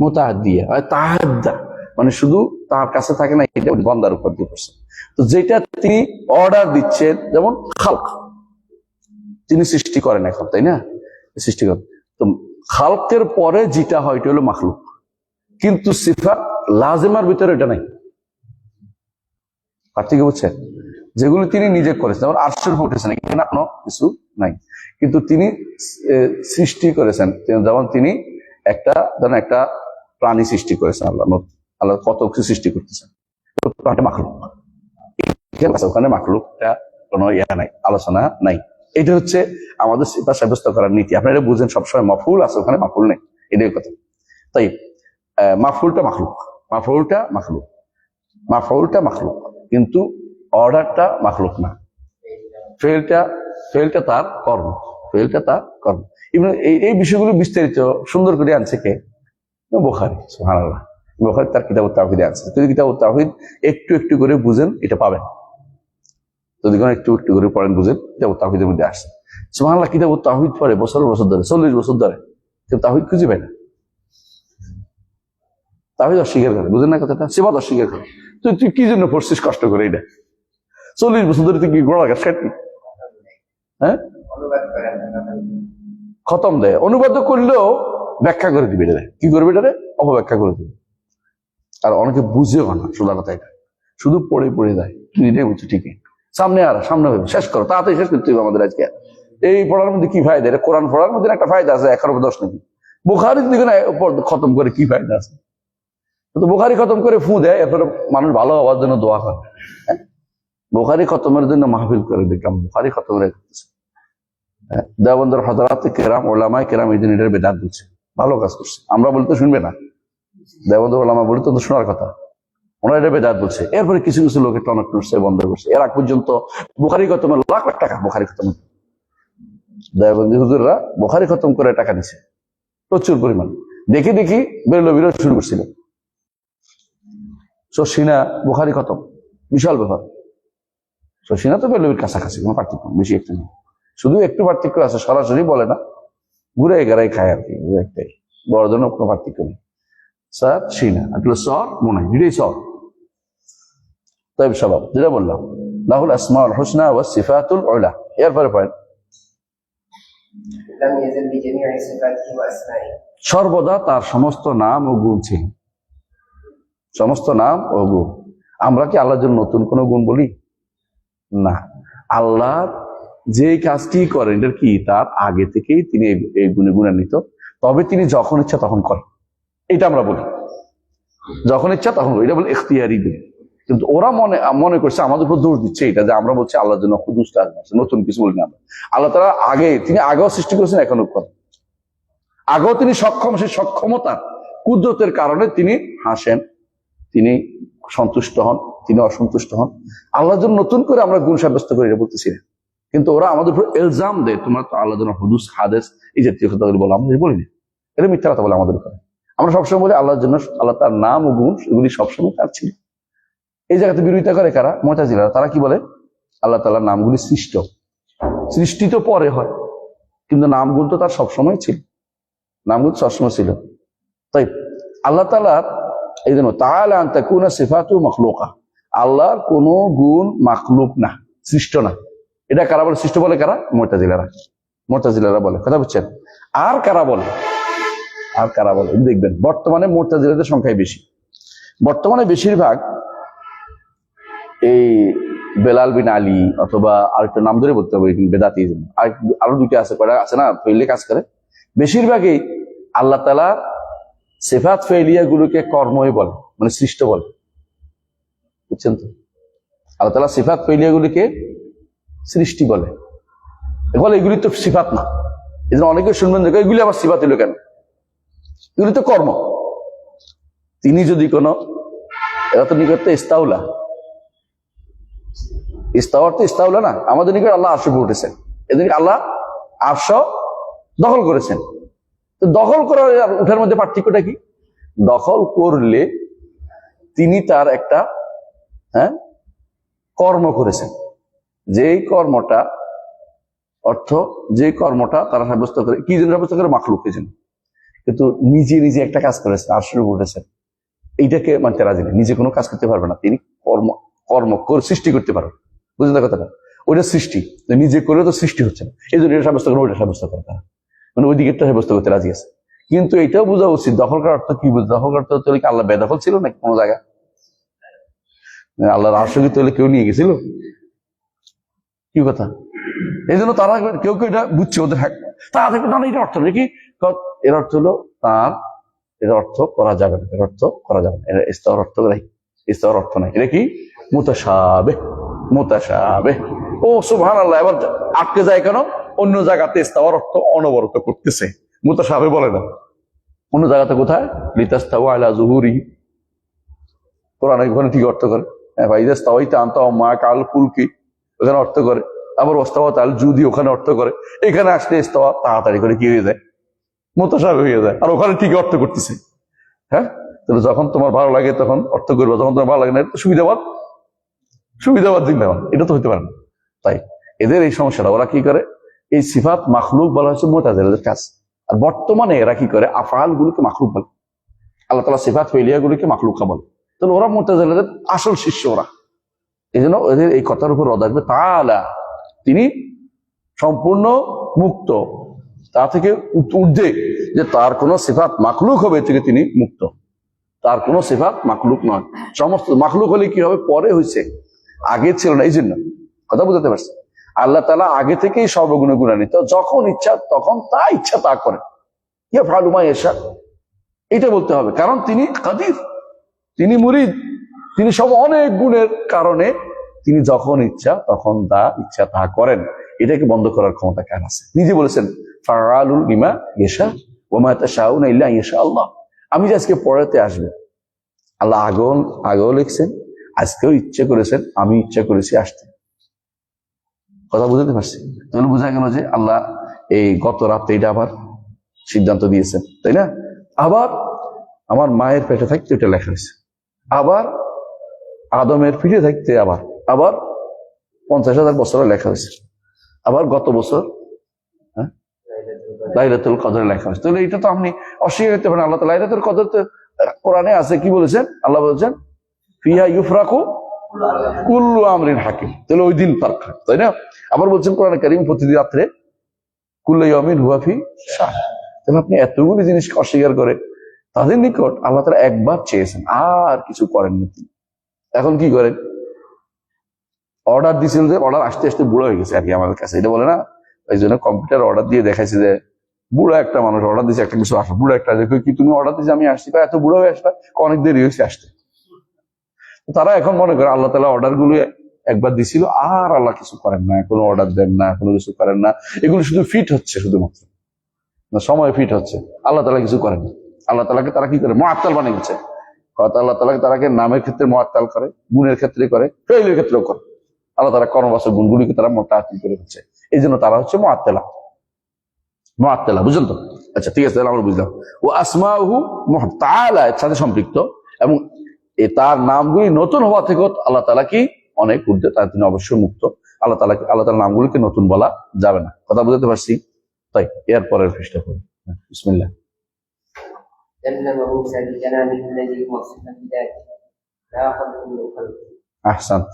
মুতাআদ্দিয়া। তাআদ্দা মানে শুধু তার কাছে থাকে না, এটা বান্দার উপর দিয়ে করছেন। তো যেটা তিনি অর্ডার দিচ্ছেন, যেমন খালক, তিনি সৃষ্টি করেন এখন, তাই না? সৃষ্টি করেন। তো খালকের পরে যেটা হয় এটা হলো মাখলুক, কিন্তু সিফাত লাজিমার ভিতরে এটা নাই। পার্থক্য বুঝছেন? যেগুলো তিনি নিজে করেছেন, যেমন আরশের উপর উঠেছেন, এখানে কোনো কিছু নাই, কিন্তু তিনি সৃষ্টি করেছেন। যেমন তিনি ধরেন একটা প্রাণী সৃষ্টি করেছেন। আল্লাহ কত কিছু সৃষ্টি করতেছেন, মাখলুক। ওখানে মাখলুকটা কোনো নাই, আলোচনা নাই। এটা হচ্ছে আমাদের সিফাত সাব্যস্ত করার নীতি। আপনারা বুঝেন, সবসময় মাফউল আছে, ওখানে মাফউল নেই, এটাই কথা। তাই মাফউলটা মাখলুক, কিন্তু অর্ডারটা মাখলুক না। ফেলটা তার কর্ম, এই বিষয়গুলো বিস্তারিত সুন্দর করে আনছে কে? বুখারী। সুবহানাল্লাহ, বুখারী তার কিতাবুত তাওহীদে আনছে। যদি কিতাবুত তাওহীদ একটু একটু করে বুঝেন, এটা পাবেন। যদি কোনো একটু একটু করে পড়েন, বুঝেন, কিতাবুত তাওহীদের মধ্যে আসছে। সুবহানাল্লাহ, কিতাবুত তাওহীদ পড়ে বছর ধরে, 40 বছর ধরে কেউ তাওহীদ খুঁজে পায় না। তাওহীদ অস্বীকার করে, বুঝেন না কথাটা? সিফাত অস্বীকার করে। তুই কি জন্য পড়ছিস কষ্ট করে? এটা 40 বছর ধরে তুই কি গোড়া গাছ কাটবি? হ্যাঁ, অনুবাদ করেন না, খতম দেয়, অনুবাদ করলেও ব্যাখ্যা করে দিবে, এটা কি করবে, এটা অপব্যাখ্যা করে দিবে। আর অনেকে বুঝেও না, সোজা কথা এটা, শুধু পড়ে পড়ে দেয়, তুমি এটাই বুঝছো ঠিকই, সামনে আর সামনে হবে, শেষ করো তাড়াতাড়ি, শেষ করতে হবে আমাদের আজকে। এই পড়ার মধ্যে কি ফায়দা? এটা কোরআন পড়ার মধ্যে একটা ফায়দা আছে, 11-10 নাকি। বুখারীর দিকে খতম করে কি ফায়দা আছে? তো বুখারী খতম করে ফু দেয়, এরপরে মানুষ ভালো হওয়ার জন্য দোয়া করে। হ্যাঁ, বুখারী খতমের জন্য মাহফিল করে দেখলাম, বুখারী খতমের দেওবন্দের হযরত কেরাম, ওলামায়ে কেরাম এই দিন এটার বেদাত বলছে, ভালো কাজ করছে। আমরা বলতে শুনবে না, দেওবন্দের ওলামা বলতে তো শোনার কথা, ওনারা এটা বেদাত বলছে। এরপরে কিছু কিছু লোকে টনক টুসছে, বন্ধ করছে। এর আগ পর্যন্ত বুখারী খতমের লাখ লাখ টাকা, বুখারী খতম দেওবন্দি হুজুররা বুখারী খতম করে টাকা দিছে প্রচুর পরিমাণ। দেখি দেখি বেরোলো শুরু করছিল, শশিনা বুখারী খতম, বিশাল ব্যাপার। শশিনা তো বেরোবির কাছাকাছি, কোনো পার্থক্য বেশি একটা নেই, শুধু একটু পার্থক্য আছে, সরাসরি বলে না, ঘুরে এগারাই খায় আর কি, একটাই বড় জন্য কোনো পার্থক্য নেই। স্যার সিনা আসলে সর মনে হয় এটাই সর। তাই স্বভাব যেটা বললাম, লাহুল আসমাউল হুসনা ওয়া সিফাতুল উলা। এরপরে পয়েন্ট, لم يزل بجميع صفاته وأسمائه সর্বদা তার সমস্ত নাম ও গুণ ছিল, সমস্ত নাম ও গুণ। আমরা কি আল্লাহর জন্য নতুন কোনো গুণ বলি? না, আল্লাহ যে কাজটি করেন এটার কি তার আগে থেকেই তিনি এই গুণে গুণান্বিত, তবে তিনি যখন ইচ্ছা তখন করেন, এটা আমরা বলি। যখন ইচ্ছা তখন বলি, এটা বলে ইখতিয়ারি গুণ। কিন্তু ওরা মনে করছে আমাদের উপর দোষ দিচ্ছে এটা, যে আমরা বলছি আল্লাহর জন্য হুদুস কাজ আছে, নতুন কিছু বলি না আমরা। আল্লাহ তাআলা তিনি আগেও সৃষ্টি করেছেন, এখনো করেন। আগেও তিনি সক্ষম, সেই সক্ষমতার কুদরতের কারণে তিনি হাসেন, তিনি সন্তুষ্ট হন, তিনি অসন্তুষ্ট হন। আল্লাহর জন্য নতুন করে আমরা গুণ সাব্যস্ত করি এটা বলতেছি না। কিন্তু ওরা আমাদের উপর ইলজাম দেয়, তোমরা তো আল্লাহর জন্য হুদুস হাদেস এই জাতীয় কথাগুলো বলো, আমরা বলি না, এটা মিথ্যা কথা বলে আমাদের উপরে। আমরা সবসময় বলি আল্লাহর জন্য, আল্লাহ তার নাম ও গুণ এগুলি সবসময় তার ছিল। এই জায়গাতে বিরোধিতা করে কারা? মুতাজিলারা। তারা কি বলে? আল্লাহ তাআলার নামগুলি সৃষ্টি তো পরে হয়, কিন্তু নামগুলো তো তার সবসময় ছিল, নামগুলো সবসময় ছিল। তাই আল্লাহ তাআলার এই জন্য তাআলা আন তাকুনা সিফাতু মাখলুকা, আল্লাহর কোন গুণ মাখলুক না, সৃষ্ট না। এটা কারা বলে? সৃষ্ট বলে কারা? মুতাজিলারা বলে, কথা বুঝছেন? আর কারা বলে? দেখবেন বর্তমানে মুতাজিলাদের সংখ্যাই বেশি। বর্তমানে বেশিরভাগ এই বেলাল বিন আলী অথবা আরেকটা নাম ধরে বলতে হবে, বেদাতি, আরো দুইটা আছে, কয়টা আছে না, ফেইলে কাজ করে। বেশিরভাগই আল্লাহ তাআলা সিফাত ফেইলিয়া গুলোকে কর্মই বলে, মানে সৃষ্ট বলে, বুঝছেন তো? আল্লাহ তাআলা সিফাত ফেইলিয়া গুলিকে সৃষ্টি বলে, এগুলি তো সিফাত না। এই জন্য অনেকে শুনবেন যে এগুলি আবার সিফাত হইল কেন? এগুলি তো কর্ম। তিনি যদি কোনো, এরা তো নিকটে ইস্তাউলা না, আমাদের নিকট আল্লাহ আরশে উঠেছেন, এদিকে আল্লাহ আরশ দখল করেছেন। তো দখল করার উঠার মধ্যে পার্থক্যটা কি? দখল করলে তিনি তার একটা কর্ম করেছেন, যেই কর্মটা তারা সাব্যস্ত করে, কি জন্য সাব্যস্ত করে? মাখলুকের জন্য। কিন্তু নিজে একটা কাজ করেছেন, আরশের উপর উঠেছেন, এইটাকে মানতে রাজি নেই। নিজে কোনো কাজ করতে পারবে না, তিনি কর্ম সৃষ্টি করতে পারবেন, বুঝলেন কথাটা? ওইটা সৃষ্টি, নিজে করে তো সৃষ্টি হচ্ছে না, এই জন্য এটা সাব্যস্ত করে, ওইটা সাব্যস্ত করে তারা, মানে ওই দিকেরটা সাব্যস্ত করতে রাজি আছে। কিন্তু এটাও বোঝা উচিত, দখল করার অর্থ কি? দখল করতে হচ্ছে কি আল্লাহ বেদখল ছিল নাকি কোনো জায়গা? আল্লাহর আরশ কি তাহলে কেউ নিয়ে গেছিল? কি কথা? এই জন্য তারা কেউ এটা বুঝছে, ওদের তারা থেকে না, এটা অর্থ নাকি, এর অর্থ হলো তার, এর অর্থ করা যাবে না, এর অর্থ করা যাবে না, এর ইস্তাওয়ার অর্থ নাই, ইস্তাওয়ার অর্থ নাই, এটা কি? মুতাশাবিহ। ও সুবহানাল্লাহ, এবার আটকে যায় কেন? অন্য জায়গাতে ইস্তাওয়ার অর্থ অনবরত করতেছে, মুতাশাবিহ বলে না। অন্য জায়গাতে কোথায়? লিতাস্তাউ আলা যুহুরিহি, কোরআনে ওখানে ঠিক অর্থ করে, ফাইদাস্তাওয়াইতা আনতা ওয়া মা'আকা আল ফুলকি, ওখানে অর্থ করে। আবার ওয়াস্তাওয়াত আল জুদি, ওখানে অর্থ করে। এখানে আসলে ইস্তাওয়া তাড়াতাড়ি করে কি হয়ে যায়? মুতাশাবিহ হয়ে যায়, আর ওখানে ঠিক অর্থ করতেছে। হ্যাঁ, তাহলে যখন তোমার ভালো লাগে তখন অর্থ করবে, যখন তোমার ভালো লাগে না সুবিধাবাদ জিন্দাবাদ, এটা তো হতে পারে না। তাই এদের এই সমস্যাটা, ওরা কি করে? এই সিফাত মাখলুক বলা হচ্ছে মুতাজিলাদের কাজ। আর বর্তমানে এরা কি করে? আফআল গুলোকে মাখলুক বলে, আল্লাহ তাআলা সিফাত ফেলিয়া গুলিকে মাখলুকা বলে। তাহলে ওরা মুতাজিলাদের আসল শিষ্য ওরা। এই জন্য ওদের এই কথার উপর রদ আসবে, তাআলা তিনি সম্পূর্ণ মুক্ত, তা থেকে ঊর্ধ্বে যে তার কোন সিফাত মাখলুক হবে থেকে তিনি মুক্ত, তার কোন সিফাত মাখলুক নয়। সমস্ত মাখলুক হলে কি হবে, পরে হয়েছে, আগে ছিল না। এই জন্য কথা বুঝতে পারছি, আল্লাহ তাআলা আগে থেকেই সর্বগুণে গুণান্বিত, যখন ইচ্ছা তখন তা ইচ্ছা তা করে, ইয়াফআলু মা ইয়াশা, এটা বলতে হবে। কারণ তিনি কাদির, তিনি মুরিদ, তিনি সব অনেক গুণের কারণে তিনি যখন ইচ্ছা তখন তা ইচ্ছা তা করেন। এটাকে বন্ধ করার ক্ষমতা কার আছে? নিজে বলেছেন ফাআলুল লিমা ইয়াশা ওয়া মা তাশাউনা ইল্লা ইয়াশা আল্লাহ। আমি যে আজকে পড়াতে আসবো, আল্লাহ আগেও লিখছেন, আজকেও ইচ্ছে করেছেন, আমি ইচ্ছা করেছি আসতে। কথা বুঝতে পারছি? তাহলে বোঝা গেল যে আল্লাহ এই গত রাতে এটা আবার সিদ্ধান্ত দিয়েছেন, তাই না? আবার আমার মায়ের পেটে থাকতে এটা লেখা হয়েছে, আবার আদমের পিঠে থাকতে আবার 50,000 বছরে লেখা হয়েছে, আবার গত বছর লাইলাতুল কদরে লেখা হয়েছে। তাহলে এটা তো আপনি অস্বীকার করতে পারেন। আল্লাহ লাইলাতুল কদর তো কোরআনে আছে, কি বলেছেন? আল্লাহ বলেছেন ফিহা ইউফরাকু কুল্লু আমরিন হাকিম, তাহলে ওই দিন তার, তাই না? আবার বলছেন কোরআনে কারীম প্রতিদিন রাত্রে কুল্লু ইয়াউমিন হুয়া ফি শাহ। তাহলে আপনি এতগুলি জিনিস অস্বীকার করে তাদের নিকট আল্লাহ তাআলা একবার চেয়েছেন, আর কিছু করেননি। এখন কি করেন? অর্ডার দিয়েছিলেন, যে অর্ডার আসতে আসতে বুড়ো হয়ে গেছে আর কি আমাদের কাছে, এটা বলে না, এই জন্য কম্পিউটার অর্ডার দিয়ে দেখাইছে যে বুড়ো একটা মানুষ অর্ডার দিয়েছে একটা কিছু আসে, বুড়ো একটা, দেখো কি তুমি অর্ডার দিয়েছে আমি আসছি, এত বুড়ো হয়ে আসবে, অনেক দেরি হয়েছে আসতে। তারা এখন মনে করে আল্লাহ তাআলা অর্ডার গুলো একবার দিছিল, আর আল্লাহ কিছু করেন না, কোনো অর্ডার দেন না, কোনো কিছু করেন না, এগুলো শুধু ফিট হচ্ছে, শুধুমাত্র সময় ফিট হচ্ছে, আল্লাহ তাআলা কিছু করেন না। আল্লাহ তাআলাকে তারা কি করে? মুআত্তাল বানিয়ে দিচ্ছে। আল্লাহ তাআলাকে তারাকে নামের ক্ষেত্রে মুআত্তাল করে, গুণের ক্ষেত্রে করে, ফেইলের ক্ষেত্রেও করে। আল্লাহ তাআলা কর্মবাচক গুণগুলিকে তারা মুতাআত্তিল করে হচ্ছে, এই জন্য তারা হচ্ছে মুআত্তালা। বুঝলেন তো? আচ্ছা ঠিক আছে, তাহলে আমরা বুঝলাম। ও আসমাউহু তাআলা এর সাথে সম্পৃক্ত, এবং তার নামগুলি নতুন হওয়া থেকে আল্লাহ তাআলা কি অনেক ঊর্ধ্বে, তার তিনি অবশ্যই মুক্ত। আল্লাহ তাআলার নামগুলিকে নতুন বলা যাবে না। কথা বুঝতে পারছি? তাই এর পরের পৃষ্ঠা পড়ি। বিসমিল্লাহ। كلم موسى بكلامه الذي هو صفة ذاته لا خلق من خلقه. আহসানত।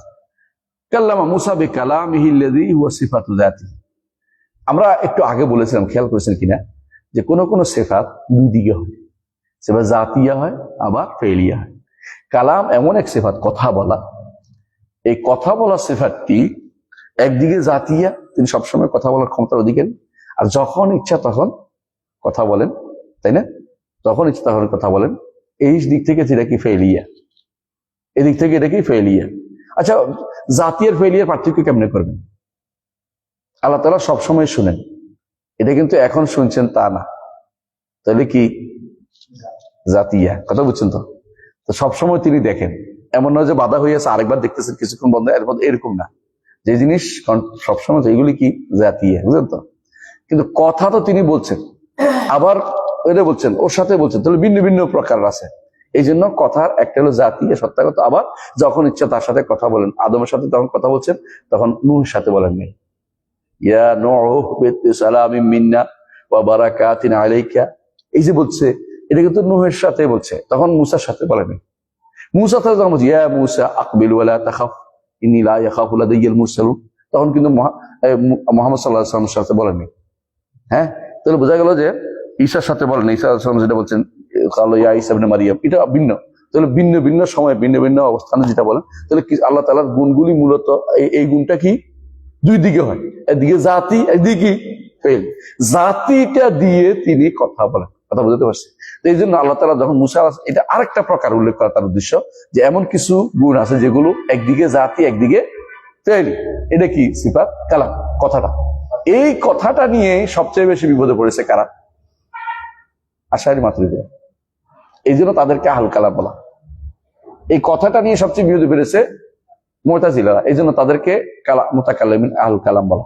কাল্লামা মুসা বিকালামিহি আল্লাযী হুয়া সিফাতু যাতিহি। আমরা একটু আগে বলেছিলাম, খেয়াল করেছেন কিনা, যে কোন কোন সিফাত দুই দিকে হয়, সিফাত জাতিয়া হয়, আবার ফেলিয়া হয়। কালাম এমন এক সিফাত, কথা বলা। এই কথা বলা সিফাতটি একদিকে জাতিয়া, তিনি সবসময় কথা বলার ক্ষমতার অধিকারী, আর যখন ইচ্ছা তখন কথা বলেন, তাই না? যখন ইচ্ছা তখন কথা বলেন। এই দিক থেকে এটা কি ফেলিয়া, এদিক থেকে এটা কি ফেলিয়া। আচ্ছা, জাতিয়ার ফেলিয়ার পার্থক্য কেমনে করবেন? আল্লাহ তাআলা সবসময় শুনেন, এটা কিন্তু এখন শুনছেন তা না, তাহলে কি জাতিয়া। কথা বুঝছেন তো? তো সবসময় তিনি দেখেন, এমন নয় যে বাধা হয়ে আছে আরেকবার দেখতেছেন কিছুক্ষণ বন্ধ, এরকম না। যে জিনিস সবসময়, এগুলি কি জাতিয়া, বুঝলেন তো? কিন্তু কথা তো তিনি বলছেন, আবার এটা বলছেন, ওর সাথে বলছেন, তাহলে ভিন্ন ভিন্ন প্রকার আছে। এই জন্য কথার একটা হলো জাতীয় সত্তাগত, আবার যখন ইচ্ছা তার সাথে কথা বলেন। আদমের সাথে তখন কথা বলছেন, তখন নূহের সাথে বলেন নেই, ইয়া নূহ বিসালামিন মিন্না ওয়া বারাকাতিন আলাইকা, এই যে বলছে, এটা কিন্তু নূহের সাথে বলছে, তখন মুসার সাথে বলেন নেই। মুসা সাথে যখন বলছে ইয়া মুসা আকবিল ওয়া লা তাখাফ ইন্নী লা ইয়াখাফু লাদাইয়াল মুরসালুন, তখন কিন্তু মুহাম্মদ সাল্লাল্লাহু আলাইহি ওয়াসাল্লামের সাথে বলেন নেই। হ্যাঁ, তাহলে বোঝা গেল যে ঈসার সাথে বলেন, ঈসা আলাইহিস সালাম যেটা বলছেন কাল ইয়া ঈসা ইবনে মারইয়াম, এটা ভিন্ন। তাহলে ভিন্ন ভিন্ন সময় ভিন্ন ভিন্ন অবস্থানে যেটা বলেন, তাহলে কি আল্লাহ তাআলার গুণগুলি মূলত এই গুণটা কি দুই দিকে হয়, একদিকে জাতি, একদিকে কি ফেল। জাতিটা দিয়ে তিনি কথা বলেন, কথা বুঝতে পারছি? এই জন্য আল্লাহ তাআলা যখন মুসা, এটা আরেকটা প্রকার উল্লেখ করা তার উদ্দেশ্য, যে এমন কিছু গুণ আছে যেগুলো একদিকে জাতি একদিকে ফেল। এটা কি সিফাত কালাম, কথাটা। এই কথাটা নিয়ে সবচেয়ে বেশি বিপদে পড়েছে কারা? আশারী মাতুরিদীরা। এই জন্য তাদেরকে আহলুল কালাম বলা। এই কথাটা নিয়ে সবচেয়ে বিপদে পড়েছে মুতাজিলারা, এই জন্য তাদেরকে মুতাকাল্লিমিন আহলুল কালাম বলা।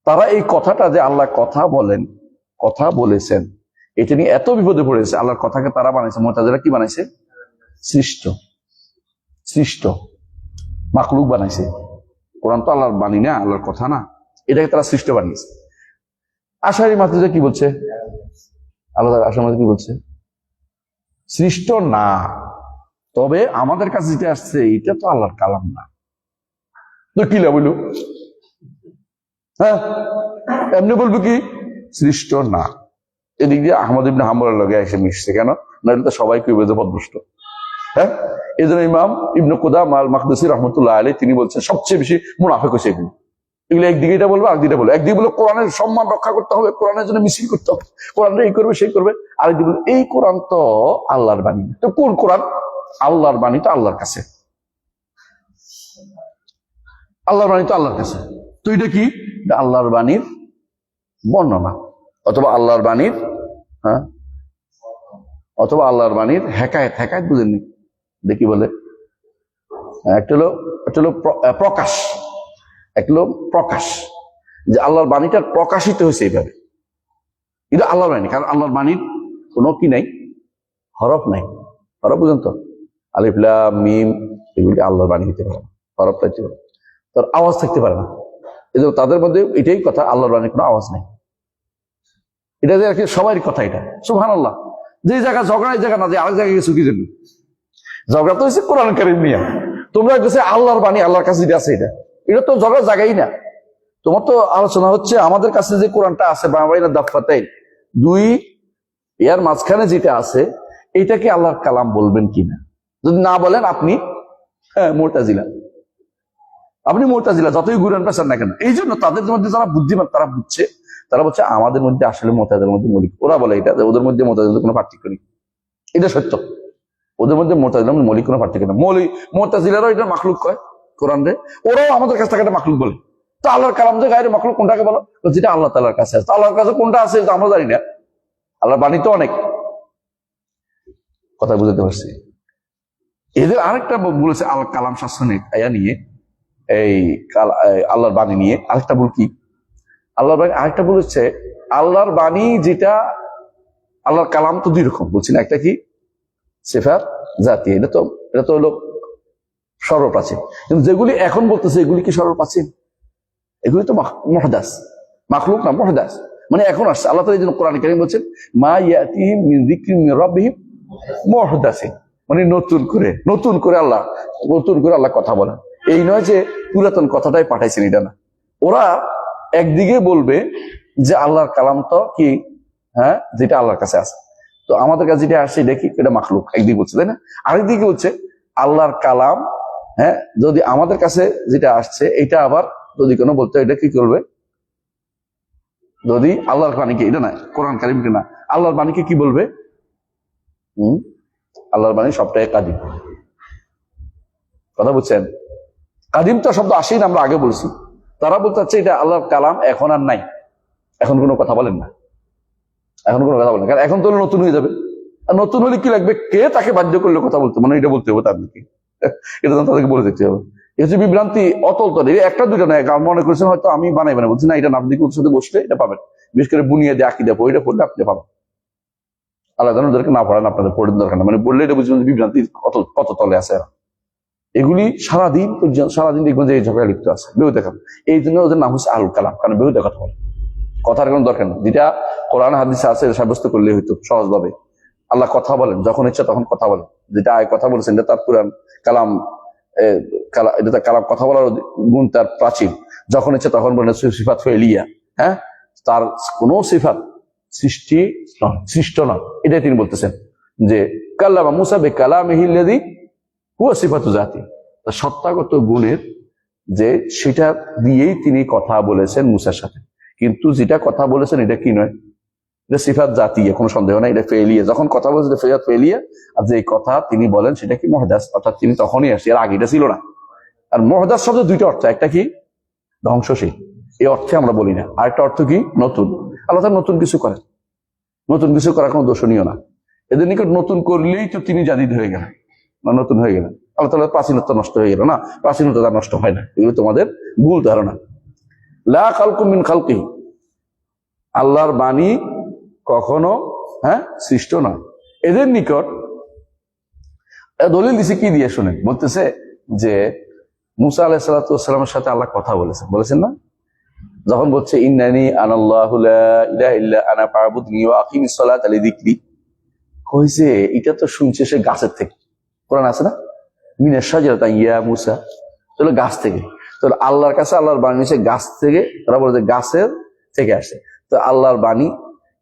তারা এই কথাটা যে আল্লাহ কথা বলেন, কথা বলেছেন, এটা নিয়ে এত বিপদে পড়েছে, আল্লাহর কথাকে তারা বানাইছে, মুতাজিলা কি বানাইছে? সৃষ্ট মাখলুক বানাইছে। কোরআন তো আল্লাহর বাণী না, আল্লাহর কথা না, এটাকে তারা সৃষ্ট বানিয়েছে। আশারী মাতুরিদীরা কি বলছে? আল্লাহ আশারী কি বলছে? সৃষ্ট না, তবে আমাদের কাছে যেটা আসছে এটা তো আল্লাহর কালাম না। তো কি বলল? হ্যাঁ, এমনি বলবে কি সৃষ্ট না। এদিক দিয়ে আহমদ ইবনে হাম্বলের লগে এসে মিশছে, কেন না এটা তো সবাই কইবে যে পদভ্রষ্ট। হ্যাঁ, এই জন্য ইমাম ইবনে কুদামা আল মাকদিসি রহমতুল্লাহ আলাইহি তিনি বলছেন সবচেয়ে বেশি মুনাফিক হচ্ছে এগুলো। এগুলো একদিকে এটা বলবে, আরেকদিকে বলবে। একদিকে বলে কোরআনের সম্মান রক্ষা করতে হবে, কোরআনের জন্য মিছিল করতে হবে, কোরআনটা এই করবে সেই করবে। আরেকদিকে বলে এই কোরআন তো আল্লাহর বাণী। তো কোন কোরআন? আল্লাহর বাণী তো আল্লাহর কাছে, আল্লাহর বাণী তো আল্লাহর কাছে। তো এটা কি? আল্লাহর বাণীর বর্ণনা, অথবা আল্লাহর বাণীর অথবা আল্লাহর বাণীর হেকায়েত। হেকায়েত বুঝেননি? দেখি বলে একটা হলো প্রকাশ, একটা হলো প্রকাশ, যে আল্লাহর বাণীটা প্রকাশিত হয়েছে এইভাবে। এটা আল্লাহর বাণী, কারণ আল্লাহর বাণীর কোনো কি নাই, হরফ নাই। হরফ বুঝেন তো, আলিফ লাম মিম, এগুলি আল্লাহর বাণী হতে পারে না, হরফ থাকতে পারে, তার আওয়াজ থাকতে পারে না। এই তাদের মধ্যে এটাই কথা, আল্লাহর বাণীর কোনো আওয়াজ নাই। এটা যে আর কি সবারই কথা। এটা সুবহানাল্লাহ, যে জায়গা ঝগড়া, এই জায়গা না যে আরেক জায়গায় গেছো কি জন্য? ঝগড়া তো হচ্ছে কোরআন কারীম নিয়ে। তোমরা গেছে আল্লাহর বাণী, আল্লাহর কাছে যেটা আছে, এটা তো ঝগড়ার জায়গাই না। তোমার তো আলোচনা হচ্ছে আমাদের কাছে যে কোরআনটা আছে, বাংলা দাফাতাই দুই এর মাঝখানে যেটা আছে, এটা কি আল্লাহর কালাম বলবেন কিনা? যদি না বলেন আপনি মুরতাজিলা, আপনি মুরতাজিলা, যতই ঘুরেন পেছান না কেন। এই জন্য তাদের মধ্যে যারা বুদ্ধিমান তারা বুঝছে, তারা বলছে আমাদের মধ্যে আসলে মুরতাজিলার মধ্যে মৌলিক, ওরা বলে এটা ওদের মধ্যে মুরতাজিলার কোনো পার্থক্য নেই। এটা সত্য, ওদের মধ্যে মুরতাজিলার মধ্যে মৌলিক কোনো পার্থক্য নেই। মুরতাজিলারও এটা মাখলুক কয় কোরআন রে, ওরাও আমাদের কাছ থেকে একটা মাখলুক বলে। তো আল্লাহর কালাম যে গায়ের মাখলুক কোনটাকে বলো? যেটা আল্লাহ তাআলার কাছে আছে। আল্লাহর কাছে কোনটা আছে আমরা জানি না, আল্লাহর বাণী তো অনেক। কথা বুঝতে পারছি? এদের আরেকটা বলেছে আল কালাম শাস্ত্র নিয়ে, এই আল্লাহর বাণী নিয়ে আরেকটা ভুল কি? আল্লাহর বাণী আরেকটা বলেছে আল্লাহর বাণী যেটা, আল্লাহর কালাম তো দুই রকম বলছি না, একটা কি সিফাত জাতি, এটা তো হলো সর্বপ্রাচীন। কিন্তু যেগুলি এখন বলতেছে এগুলি কি সর্বপ্রাচীন? এগুলি তো মুহদাস, মাখলুক না, মুহদাস মানে এখন আসছে। আল্লাহ তাআলা এই জন্য কোরআন কারীম বলছেন মা ইয়াতিহিম মিন যিকরিন মির রাব্বিহিম মুহদাসিন, মানে নতুন করে আল্লাহ কথা বলেন। এই নয় যে পুরাতন কথাটাই পাঠাইছেন, এটা না। ওরা একদিকে বলবে যে আল্লাহর কালাম তো কি, যেটা আল্লাহর কাছে আছে, তো আমাদের কাছে যেটা আসছে এটা কি, এটা মাখলুক, একদিকে বলছে, তাই না? আরেকদিকে বলছে আল্লাহর কালাম, যদি আমাদের কাছে যেটা আসছে এটা আবার যদি কোনো বলতে, এটা কি করবে? যদি আল্লাহর বাণীকে, এটা না কোরআন কারীমকে না, আল্লাহর বাণীকে কি বলবে? আল্লাহর বাণী সবটাই কাদিম। কথা বুঝছেন? কাদিম তো শব্দ আসেই না, আমরা আগে বলছি। তারা বলতে চাচ্ছে এটা আল্লাহর কালাম এখন আর নাই, এখন কোনো কথা বলেন না, এখন কোনো কথা বলেন, কারণ এখন তো নতুন হয়ে যাবে। আর নতুন হলে কি লাগবে? কে তাকে বাধ্য করলে কথা বলতে, মানে এটা বলতে হবে তাদেরকে, এটা তাদেরকে বলে দিতে হবে। এটা হচ্ছে বিভ্রান্তি অতল তলে, একটা দুইটা নয়। মনে করছেন হয়তো আমি বানাই বলছি না, এটা নাবদিক সাথে বসলে এটা পাবেন। বিশেষ করে বুনিয়াদে আকীদা বইটা পড়লে আপনি পাবেন। আল্লাহ জানো ওদেরকে না পড়েন, আপনাদের পড়েন দরকার না, মানে পড়লে এটা বুঝবেন বিভ্রান্তি কত তলে আছে। এগুলি সারাদিন দেখবেন যে এই ঝগড়া লিপ্ত আছে, বেহুদা কথা। এই জন্য ওদের নাম হচ্ছে আল কালাম, কারণ বেহুদা কথা বলে, কথার কোনো দরকার নেই। যেটা কোরআন হাদিসে আছে সাব্যস্ত করলে হইতো সহজভাবে। আল্লাহ কথা বলেন, যখন ইচ্ছা তখন কথা বলেন। যেটা আয় কথা বলেছেন এটা তার পুরান কালাম, এটা তার কালাম, কথা বলার গুণ তার প্রাচীন। যখন ইচ্ছা তখন বলেন সিফাত ফেলিয়া, তার কোনো সিফাত সৃষ্ট নয়, এটাই তিনি বলতেছেন যে কাল্লামা মুসা বে কালামিহিল্লাযী হুয়া সিফাতু জাতি, সত্তাগত গুণের যে সেটা দিয়েই তিনি কথা বলেছেন মুসার সাথে। কিন্তু যেটা কথা বলেছেন এটা কি নয়, এটা সিফাত জাতি, কোনো সন্দেহ নাই। এটা ফেলিয়া, যখন কথা বলেছেন সিফাত ফেলিয়া। আর যে কথা তিনি বলেন সেটা কি মুহদাস, অর্থাৎ তিনি তখনই আসছে, এর আগে এটা ছিল না। আর মুহদাস শব্দ দুইটা অর্থ, একটা কি ধ্বংসশীল, এই অর্থে আমরা বলি না। আরেকটা অর্থ কি নতুন। আল্লাহ তাআলা নতুন কিছু করেন, নতুন কিছু করা কোনো দোষণীয় না। এদের নিকট নতুন করলেই তো তিনি জাদিদ হয়ে গেলেন, না নতুন হয়ে গেলেন। আল্লাহ তাআলার প্রাচীনত্ব নষ্ট হয়ে গেল না, প্রাচীনত্ব তার নষ্ট হয় না। এগুলো তোমাদের ভুল ধারণা। লা খালকুম মিন খালকিহি, আল্লাহর বাণী কখনো সৃষ্ট নয়। এদের নিকট দলিল দিছে কি দিয়ে শুনেন, বলতেছে যে মুসা আলাইহিস সালাতু ওয়াস সালামের সাথে আল্লাহ কথা বলেছেন না, যখন বলছে ইন্নানি আনাল্লাহু লা ইলাহা ইল্লা আনা ফা'বুদনি ওয়া আকিমিস সালাতা লিযিকরি, কইছে এটা তো শুনছে সে গাছের থেকে। কোরআন আছে না মিনাশ শাজারাতি ইয়া মুসা, তাহলে গাছ থেকে। তো আল্লাহর কাছে আল্লাহর বাণী হচ্ছে গাছ থেকে, তারা বলে যে গাছের থেকে আসে। তো আল্লাহর বাণী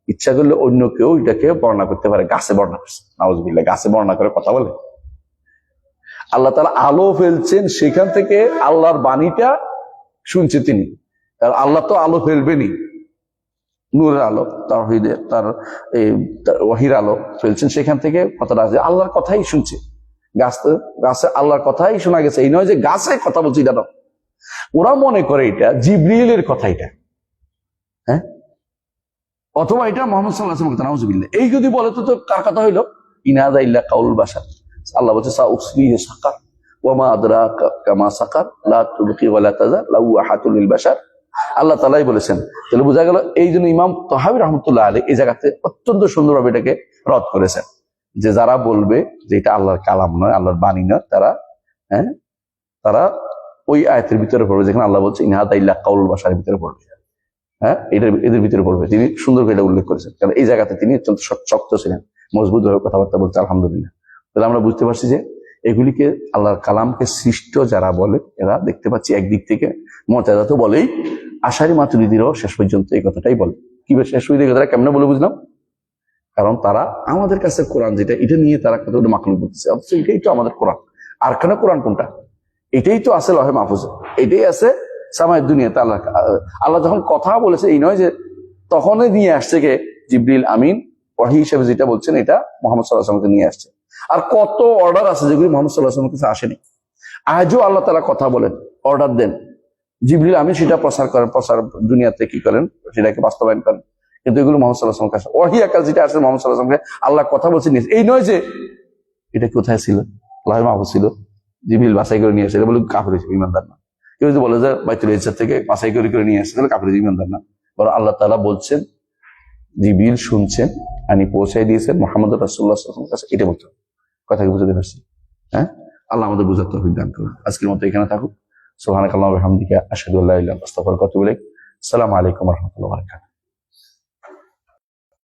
ইচ্ছা করলে অন্য কেউ এটাকে বর্ণনা করতে পারে, গাছে বর্ণনা করছে, নাউজুবিল্লাহ, গাছে বর্ণনা করে কথা বলে। আল্লাহ তাআলা আলো ফেলছেন, সেখান থেকে আল্লাহর বাণীটা শুনছে তিনি। কারণ আল্লাহ তো আলো ফেলবেনই, নূরের আলো, তার ওয়াহির আলো ফেলছেন, সেখান থেকে কথাটা আসছে, আল্লাহর কথাই শুনছে। গাছে আল্লাহর কথাই শোনা গেছে, এই নয় যে গাছে কথা বলছে এটা। ওরা মনে করে এটা জিবরিলের কথা, এটা হ্যাঁ, অথবা এটা মুহাম্মদ সাল্লাল্লাহু আলাইহি ওয়াসাল্লাম, নাউজুবিল্লাহ। এই যদি বলে তো কার কথা হইলো? ইনাদা ইল্লা কাউল বাশার। আল্লাহ বলছে সাউসলিহি সাকার ওয়া মা আদরাকা কামা সাকার লা তুবকি ওয়া লা তাযার লাওয়াহাতুল লিল বাশার। আল্লাহ তাআলাই বলেছেন। তাহলে বোঝা গেল এই জন্য ইমাম তাহাবী রাহমাতুল্লাহ আলাইহি এই জায়গাতে অত্যন্ত সুন্দরভাবে এটাকে রদ করেছেন, যে যারা বলবে যে এটা আল্লাহর কালাম নয়, আল্লাহর বাণী নয়, তারা ওই আয়াতের ভিতরে পড়বে, যেখানে আল্লাহ বলছে ইনহাদা ইল্লা কাউল বাশারের ভিতরে পড়বে। হ্যাঁ, এদের ভিতরে পড়বে। তিনি সুন্দর করে এটা উল্লেখ করেছেন, কারণ এই জায়গাতে তিনি অত্যন্ত শক্ত ছিলেন, মজবুত ভাবে কথাবার্তা বলছে। আলহামদুলিল্লাহ। তাহলে আমরা বুঝতে পারছি যে এগুলিকে আল্লাহর কালামকে সৃষ্ট যারা বলে, এরা দেখতে পাচ্ছি একদিক থেকে মুতাজিলা তো বলেই, আশারি মাতুরিদিরাও শেষ পর্যন্ত এই কথাটাই বলে। কিভাবে শেষ পর্যন্ত এই কথাটা কেমনে বলে বুঝলাম? কারণ তারা আমাদের কাছে কোরআন যেটা, এটা নিয়ে তারা কতগুলো মাখলুক বলতেছে, অথচ এটাই তো আমাদের কোরআন। আর কেন কোরআন কোনটা? এটাই তো আছে লহে মাহফুজে, এটাই আছে সামায়ের দুনিয়াতে। আল্লাহ যখন কথা বলেছে, এই নয় যে তখনই নিয়ে আসছে কে জিবরিল আমিন, ওহী হিসেবে যেটা বলছেন এটা মুহাম্মদ সাল্লাল্লাহু আলাইহি ওয়াসাল্লামকে নিয়ে আসছে। আর কত অর্ডার আছে যেগুলি মুহাম্মদ সাল্লাল্লাহু আলাইহি ওয়াসাল্লামের কাছে আসেনি। আজও আল্লাহ তাআলা কথা বলেন, অর্ডার দেন, জিবরিল আমিন সেটা প্রচার করেন, দুনিয়াতে কি করেন, সেটাকে বাস্তবায়ন করেন। কিন্তু এগুলো মুহাম্মদ সাল্লাল্লাহু আলাইহি ওয়াসাল্লামের কাছে, ওহী আকাশ যেটা আসে মুহাম্মদ সাল্লাল্লাহু আলাইহি ওয়াসাল্লামকে আল্লাহ কথা বলছেন, এই নয় যে এটা কোথায় ছিল, লহে মাহফুজ ছিল, জিবরিল বাছাই করে নিয়ে আসে, এটা বলে কাফির হিসেবে ইমানদার না। কেউ যদি বলে যে বাইতুল ইজ্জত থেকে বাছাই করে নিয়ে আসছে, তাহলে কাফির হিসেবে ইমানদার না। বরং আল্লাহ তাআলা বলছেন, জিবরিল শুনছেন, আমি পৌঁছাই দিয়েছেন মুহাম্মদ রাসূলুল্লাহ সাল্লাল্লাহু আলাইহি ওয়াসাল্লামের কাছে। এটা বলতে কথা কি বুঝতে পারছি? হ্যাঁ, আল্লাহ আমাদের বুঝার তৌফিক দান করুন। আজকের মতো এখানে থাকুক। সুবহানাকাল্লাহু ওয়া বিহামদিকা আশহাদু আল্লা ইলাহা ইল্লা আনতা আস্তাগফিরুকা ওয়া আতুবু ইলাইক। আসসালামু আলাইকুম ওয়া রাহমাতুল্লাহি ওয়া বারাকাতুহু।